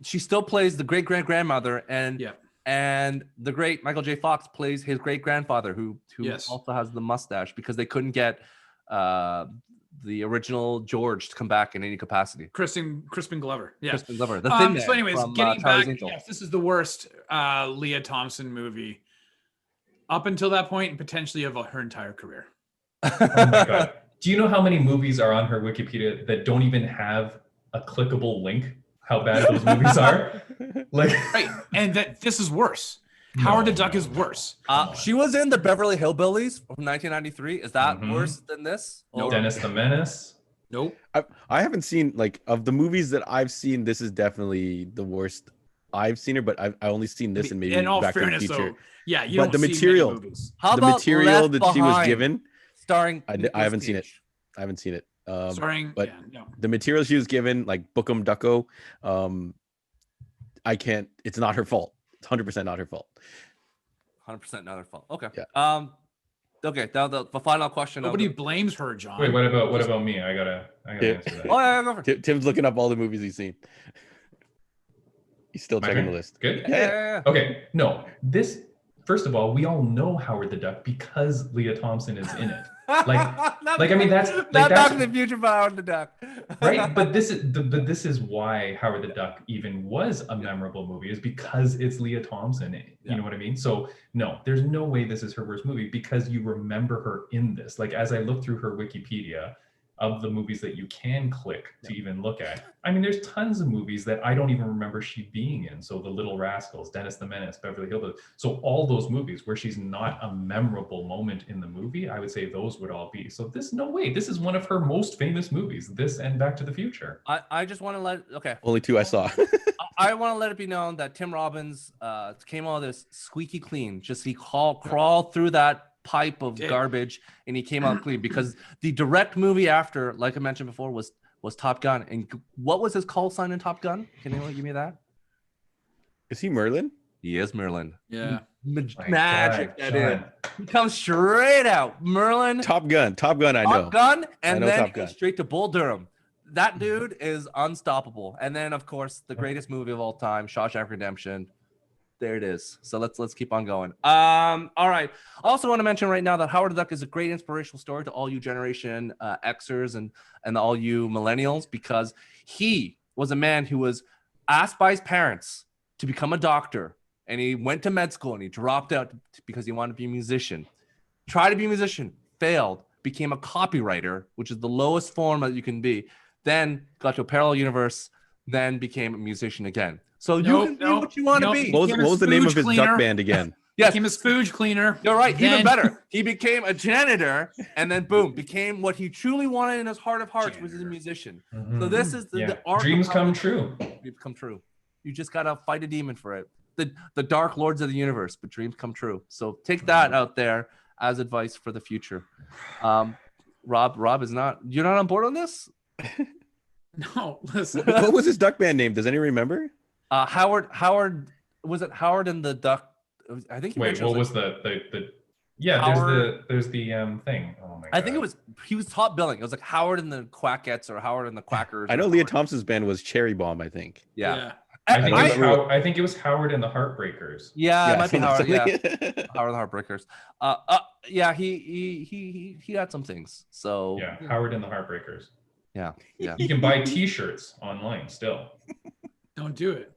still plays the great grandmother, and Yeah. and the great Michael J. Fox plays his great grandfather, who Yes. also has the mustache, because they couldn't get the original George to come back in any capacity. Crispin Glover. Yeah. Crispin Glover, the Thin Man So, anyways, from, getting Charlie's back, Angel. yes, this is the worst Lea Thompson movie up until that point, and potentially of her entire career. Oh my god. Do you know how many movies are on her Wikipedia that don't even have a clickable link? How bad those movies are? Like, Right, and that this is worse. Howard the Duck is worse. She was in the Beverly Hillbillies from 1993. Is that Mhm. worse than this? Or- Dennis the Menace. Nope. I haven't seen, like, of the movies that I've seen, this is definitely the worst I've seen her, but I've only seen this and maybe In all Back fairness, to the Future. though, yeah, you But don't the see many material- movies. How The about material Left that she was Behind, given, starring I Nicolas haven't seen it. Cage? I haven't seen it. Starring, but yeah, no. the material she was given, like Bookum Ducko, I can't. It's not her fault. It's 100% not her fault. 100% not her fault. Okay. Yeah. Okay. Now the final question. Nobody blames her, John. Wait, what about me? I gotta answer that. Oh yeah, go for it. Tim's looking up all the movies he's seen. He's still My checking turn? the list. Good. Yeah. Okay. No, this, first of all, we all know Howard the Duck because Lea Thompson is in it. I mean, that's like, Back that's to the Future by Howard the Duck. right. But this is why Howard the Duck even was a memorable movie, is because it's Lea Thompson. You know what I mean? So no, there's no way this is her worst movie, because you remember her in this. Like, as I look through her Wikipedia of the movies that you can click to even look at, I mean, there's tons of movies that I don't even remember she being in. So The Little Rascals, Dennis the Menace, Beverly Hillbillies. So all those movies where she's not a memorable moment in the movie, I would say those would all be. So this, no way, this is one of her most famous movies, this and Back to the Future. I just want to Only two I saw. I want to let it be known that Tim Robbins came out of this squeaky clean. Just he crawled through that pipe of garbage and he came out clean, because the direct movie after, like I mentioned before, was Top Gun. And what was his call sign in Top Gun? Can anyone give me that? Is he Merlin? He is Merlin. Yeah. Magic that in. He comes straight out. Merlin. Top Gun. I know. Top Gun, and then Top goes Gun. straight to Bull Durham. That dude is unstoppable. And then, of course, the greatest movie of all time, Shawshank Redemption. There it is. So let's keep on going. All right. I also want to mention right now that Howard the Duck is a great inspirational story to all you Generation Xers and all you millennials, because he was a man who was asked by his parents to become a doctor, and he went to med school and he dropped out because he wanted to be a musician. Tried to be a musician, failed, became a copywriter, which is the lowest form that you can be. Then got to a parallel universe, then became a musician again. So you can be what you want to be. What was the name of his duck band again? Yes. Became a spooge cleaner. You're right. Then... Even better. He became a janitor, and then boom, became what he truly wanted in his heart of hearts, which is a musician. So this is the art. Dreams come true. Dreams come true. You just gotta fight a demon for it. The dark lords of the universe, but dreams come true. So take that out there as advice for the future. Rob is not. You're not on board on this? No. Listen. What was his duck band name? Does anyone remember? Howard was it Howard and the Duck? I think. Wait, what was the? Yeah, Howard, there's the thing. Oh my God. I think he was top billing. It was like Howard and the Quackettes or Howard and the Quackers. I know Lea Thompson's band was Cherry Bomb, I think. Yeah. I think it was Howard and the Heartbreakers. Yeah, it might be Howard. Yeah, Howard and the Heartbreakers. Yeah, he had some things. So yeah, Howard and the Heartbreakers. Yeah. You can buy T-shirts online still. Don't do it.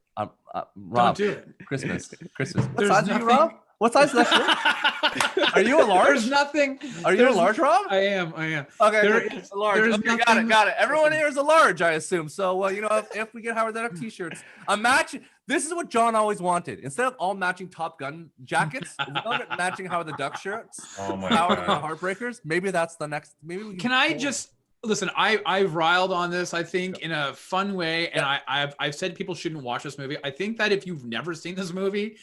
Rob, Don't do it. Christmas. What There's size are you, Rob? What size is that? Are you a large? There's nothing. Are you a large, Rob? I am. Okay, There's a large. there's Okay, nothing... got it. Everyone here is a large, I assume. So, well, if we get Howard the Duck T-shirts, a match. This is what John always wanted. Instead of all matching Top Gun jackets, matching Howard the Duck shirts. Oh my Howard God. and the Heartbreakers. Maybe that's the next. Maybe we Can I just listen? I've riled on this, I think, in a fun way, and I've said people shouldn't watch this movie. I think that if you've never seen this movie,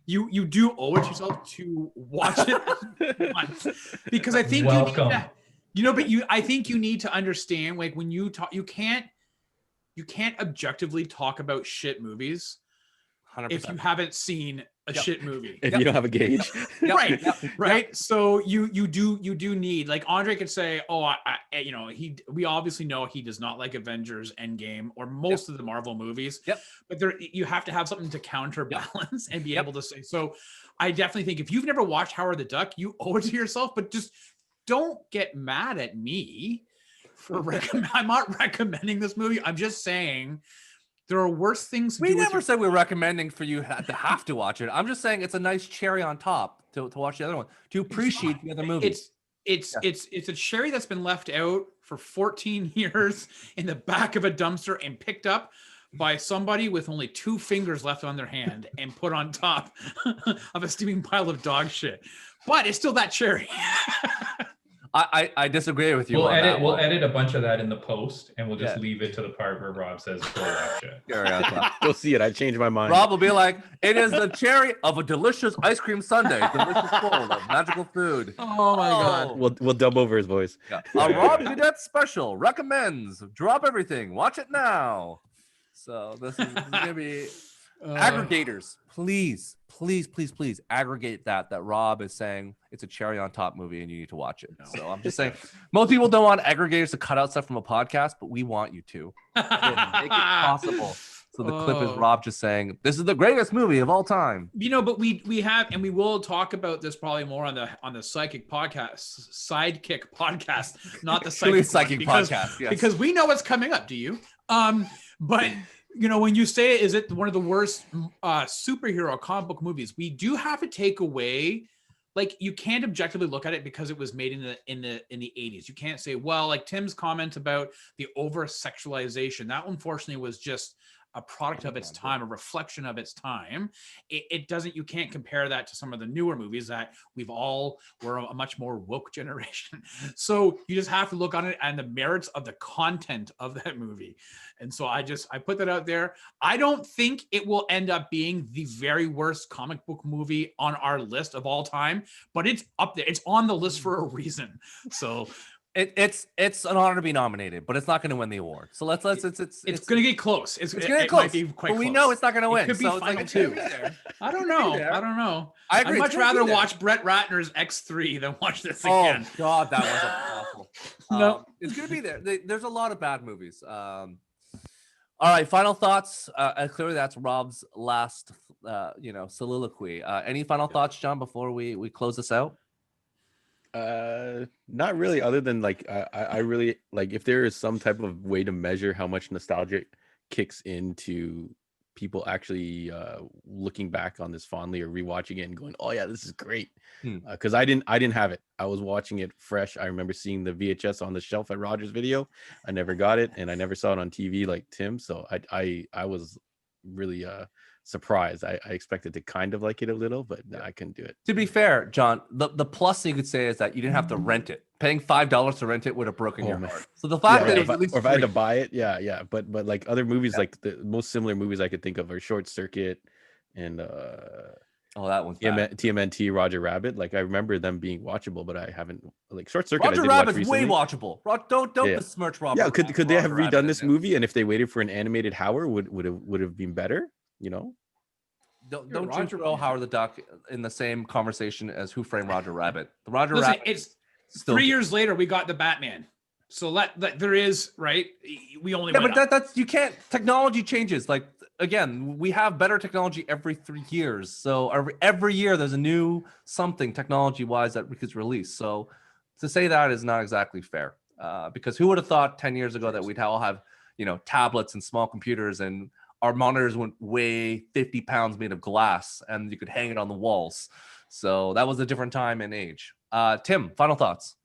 you do owe it to yourself to watch it once, because I think I think you need to understand, like, when you talk, you can't objectively talk about shit movies 100%. if you haven't seen a shit movie. If you don't have a gauge. Right. So you do need, like, Andre could say, we obviously know he does not like Avengers Endgame or most of the Marvel movies. But you have to have something to counterbalance and be able to say. So I definitely think if you've never watched Howard the Duck, you owe it to yourself, but just don't get mad at me for I'm not recommending this movie. I'm just saying there are worse things. We never said we're recommending for you to have to watch it. I'm just saying it's a nice cherry on top to watch the other one, to appreciate the other movies. It's a cherry that's been left out for 14 years in the back of a dumpster and picked up by somebody with only 2 fingers left on their hand and put on top of a steaming pile of dog shit. But it's still that cherry. I disagree with you. We'll edit a bunch of that in the post, and we'll just leave it to the part where Rob says, "Go watch it." You'll see it. I changed my mind. Rob will be like, "It is the cherry of a delicious ice cream sundae, delicious bowl of magical food." Oh my God! We'll dub over his voice. Rob Cadet special recommends drop everything, watch it now. So this is gonna be aggregators. Please aggregate that Rob is saying it's a cherry on top movie and you need to watch it. So I'm just saying, most people don't want aggregators to cut out stuff from a podcast, but we want you to. Make it possible So the clip is Rob just saying, "This is the greatest movie of all time." You know, but we have, and we will talk about this probably more on the sidekick podcast, not the Psychic podcast, yes. because we know what's coming up. Do you? But you know, when you say, is it one of the worst superhero comic book movies? We do have to take away, like, you can't objectively look at it because it was made in the 80s. You can't say, well, like Tim's comment about the over sexualization, that unfortunately was just a product of its time, a reflection of its time. It doesn't, you can't compare that to some of the newer movies that we're a much more woke generation. So you just have to look on it and the merits of the content of that movie. And so I put that out there. I don't think it will end up being the very worst comic book movie on our list of all time, but it's up there. It's on the list for a reason. So it's an honor to be nominated, but it's not going to win the award. So let's it's going to get close. It's going to get close. But we know it's not going to win. It could be final two. I don't know. I agree. I'd much rather watch Brett Ratner's X3 than watch this again. Oh God, that was awful. No, it's going to be there. There's a lot of bad movies. All right, final thoughts. Clearly, that's Rob's last, soliloquy. Any final thoughts, John, before we close this out? Not really, other than like I really like, if there is some type of way to measure how much nostalgia kicks into people actually looking back on this fondly or rewatching it and going, oh yeah, this is great. Because I didn't have it. I was watching it fresh. I remember seeing the VHS on the shelf at Rogers Video. I never got it, and I never saw it on TV like Tim. So I was really surprised. I expected to kind of like it a little, but I couldn't do it. To be fair, John, the plus you could say is that you didn't have to rent it. Paying $5 to rent it would have broken your heart. So the fact that it was at least if I had to buy it, but like other movies, like the most similar movies I could think of are Short Circuit and that one's TMNT, Roger Rabbit. Like I remember them being watchable, but I haven't, like Short Circuit. Roger Rabbit's way watchable. Don't besmirch Roger. Yeah, could they have redone this movie? And if they waited for an animated Howard, would have been better? You know, don't you throw Howard the Duck in the same conversation as Who Framed Roger Rabbit? The Roger Rabbit. It's 3 years later. We got the Batman. So there is, right. We only but that's you can't. Technology changes. Like again, we have better technology every 3 years. So every year there's a new something technology wise that gets released. So to say that is not exactly fair. Because who would have thought 10 years ago that we'd all have tablets and small computers, and our monitors went weigh 50 pounds made of glass and you could hang it on the walls. So that was a different time and age. Tim, final thoughts.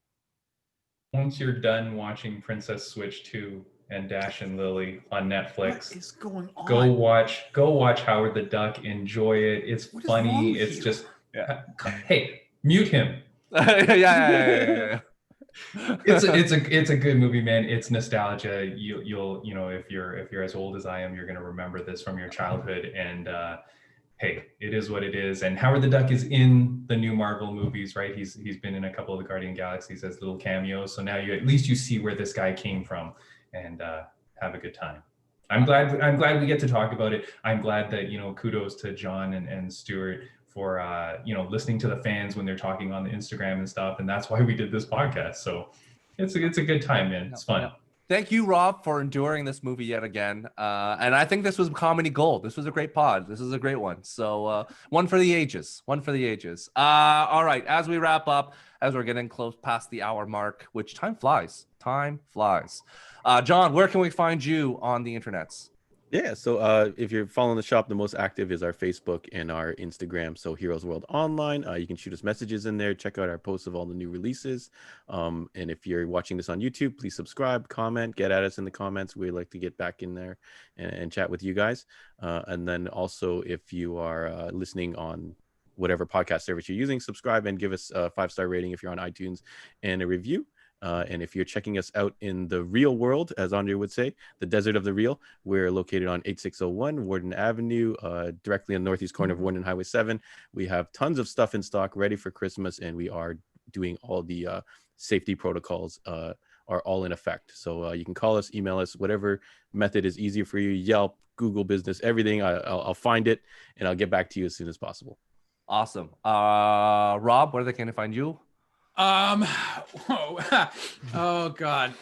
Once you're done watching Princess Switch 2 and Dash and Lily on Netflix, what is going on? Go watch Howard the Duck. Enjoy it. It's funny. It's just, hey, mute him. Yeah. It's a good movie, man. It's nostalgia. You'll if you're as old as I am, you're gonna remember this from your childhood. And hey, it is what it is. And Howard the Duck is in the new Marvel movies, right? He's been in a couple of the Guardian Galaxies as little cameos. So now at least you see where this guy came from, and have a good time. I'm glad we get to talk about it. I'm glad that kudos to John and Stuart for listening to the fans when they're talking on the Instagram and stuff, and that's why we did this podcast. So it's a good time, man. It's fun. Thank you, Rob, for enduring this movie yet again. And I think this was comedy gold. This was a great pod. This is a great one. So one for the ages. All right, as we wrap up, as we're getting close past the hour mark, which time flies. John, where can we find you on the internets? Yeah, so if you're following the shop, the most active is our Facebook and our Instagram. So Heroes World Online. You can shoot us messages in there. Check out our posts of all the new releases. And if you're watching this on YouTube, please subscribe, comment, get at us in the comments. We'd like to get back in there and chat with you guys. And then also, if you are listening on whatever podcast service you're using, subscribe and give us a 5-star rating if you're on iTunes and a review. And if you're checking us out in the real world, as Andre would say, the desert of the real, we're located on 8601 Warden Avenue, directly in the northeast corner of Warden Highway 7. We have tons of stuff in stock ready for Christmas, and we are doing all the safety protocols are all in effect. So you can call us, email us, whatever method is easier for you. Yelp, Google Business, everything. I'll find it, and I'll get back to you as soon as possible. Awesome. Rob, where can they find you? Oh God.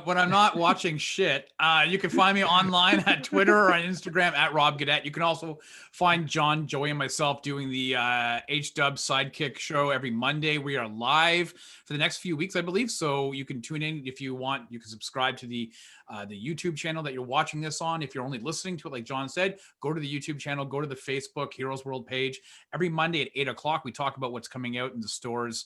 When I'm not watching shit, you can find me online at Twitter or on Instagram at Rob Gadet. You can also find John, Joey, and myself doing the HW Sidekick show every Monday. We are live for the next few weeks, I believe. So you can tune in if you want. You can subscribe to the YouTube channel that you're watching this on. If you're only listening to it, like John said, go to the YouTube channel, go to the Facebook Heroes World page. Every Monday at 8 o'clock, we talk about what's coming out in the stores.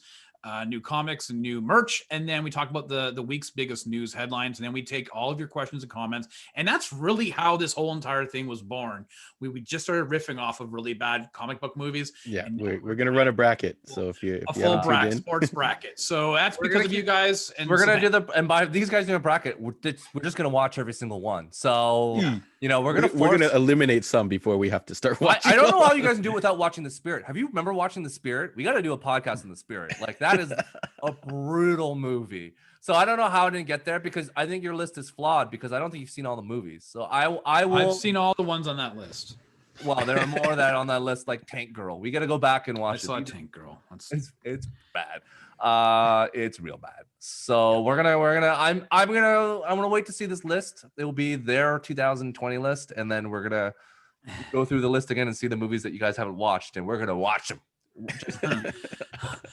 New comics and new merch, and then we talk about the week's biggest news headlines, and then we take all of your questions and comments. And that's really how this whole entire thing was born. We just started riffing off of really bad comic book movies. Yeah, we're gonna run a bracket. So if you full bracket, sports bracket. So that's because of you guys. And we're gonna do and by these guys doing a bracket, we're just gonna watch every single one. So you know, we're gonna eliminate some before we have to start watching. I don't know how you guys can do it without watching The Spirit. Have you remember watching The Spirit? We got to do a podcast on The Spirit. Like that is a brutal movie. So I don't know how I didn't get there, because I think your list is flawed, because I don't think you've seen all the movies. So I've seen all the ones on that list. Well, there are more that on that list, like Tank Girl. We got to go back and watch I saw Tank Girl. It's bad. It's real bad. So I'm gonna wait to see this list. It will be their 2020 list, and then we're gonna go through the list again and see the movies that you guys haven't watched, and we're gonna watch them.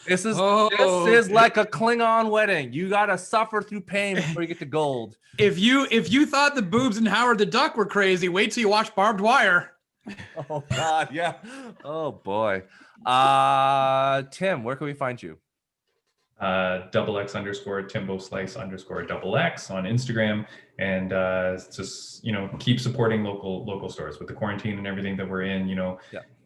This is like a Klingon wedding. You gotta suffer through pain before you get to gold. If you thought the boobs in Howard the Duck were crazy, wait till you watch Barbed Wire. Oh God, yeah. Oh boy. Tim, where can we find you? XX_Timboslice_XX on Instagram, and just keep supporting local stores with the quarantine and everything that we're in.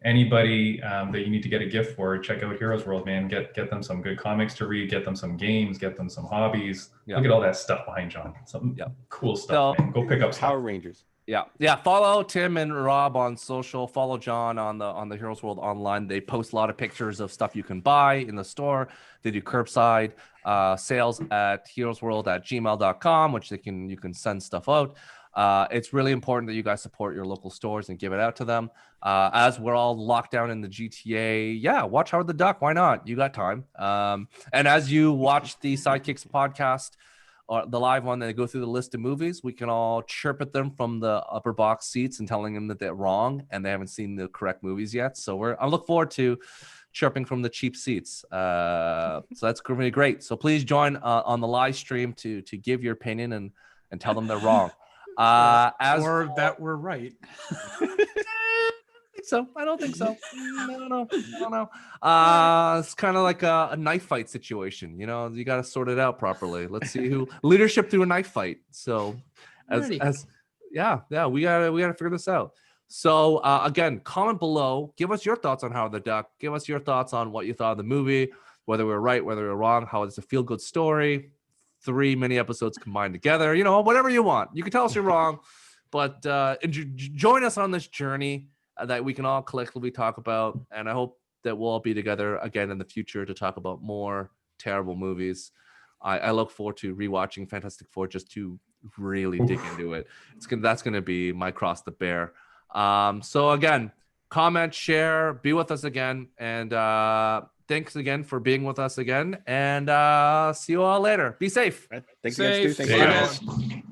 Anybody that you need to get a gift for, check out Heroes World, man. Get them some good comics to read, get them some games, get them some hobbies. Look at all that stuff behind John. Some cool stuff, man. Go pick up Power Rangers. Yeah. Follow Tim and Rob on social. Follow John on the Heroes World online. They post a lot of pictures of stuff you can buy in the store. They do curbside sales at heroesworld@gmail.com, which you can send stuff out. It's really important that you guys support your local stores and give it out to them. As we're all locked down in the GTA, watch Howard the Duck. Why not? You got time. And as you watch the Sidekicks podcast, or the live one, they go through the list of movies, we can all chirp at them from the upper box seats and telling them that they're wrong and they haven't seen the correct movies yet. So I look forward to chirping from the cheap seats. So that's going to be great. So please join on the live stream to give your opinion and tell them they're wrong. Or that we're right. I don't think so. I don't know. It's kind of like a knife fight situation. You got to sort it out properly. Let's see who leadership through a knife fight. So we gotta figure this out. So again, comment below. Give us your thoughts on Howard the Duck. Give us your thoughts on what you thought of the movie, whether we're right, whether we're wrong, how it's a feel-good story. 3 mini episodes combined together. Whatever you want. You can tell us you're wrong, but join us on this journey that we can all collectively talk about. And I hope that we'll all be together again in the future to talk about more terrible movies. I look forward to rewatching Fantastic Four just to really dig into it. That's going to be my cross to bear. So again, comment, share, be with us again. And thanks again for being with us again. And see you all later. Be safe. Thanks again, Stu. Thanks, guys.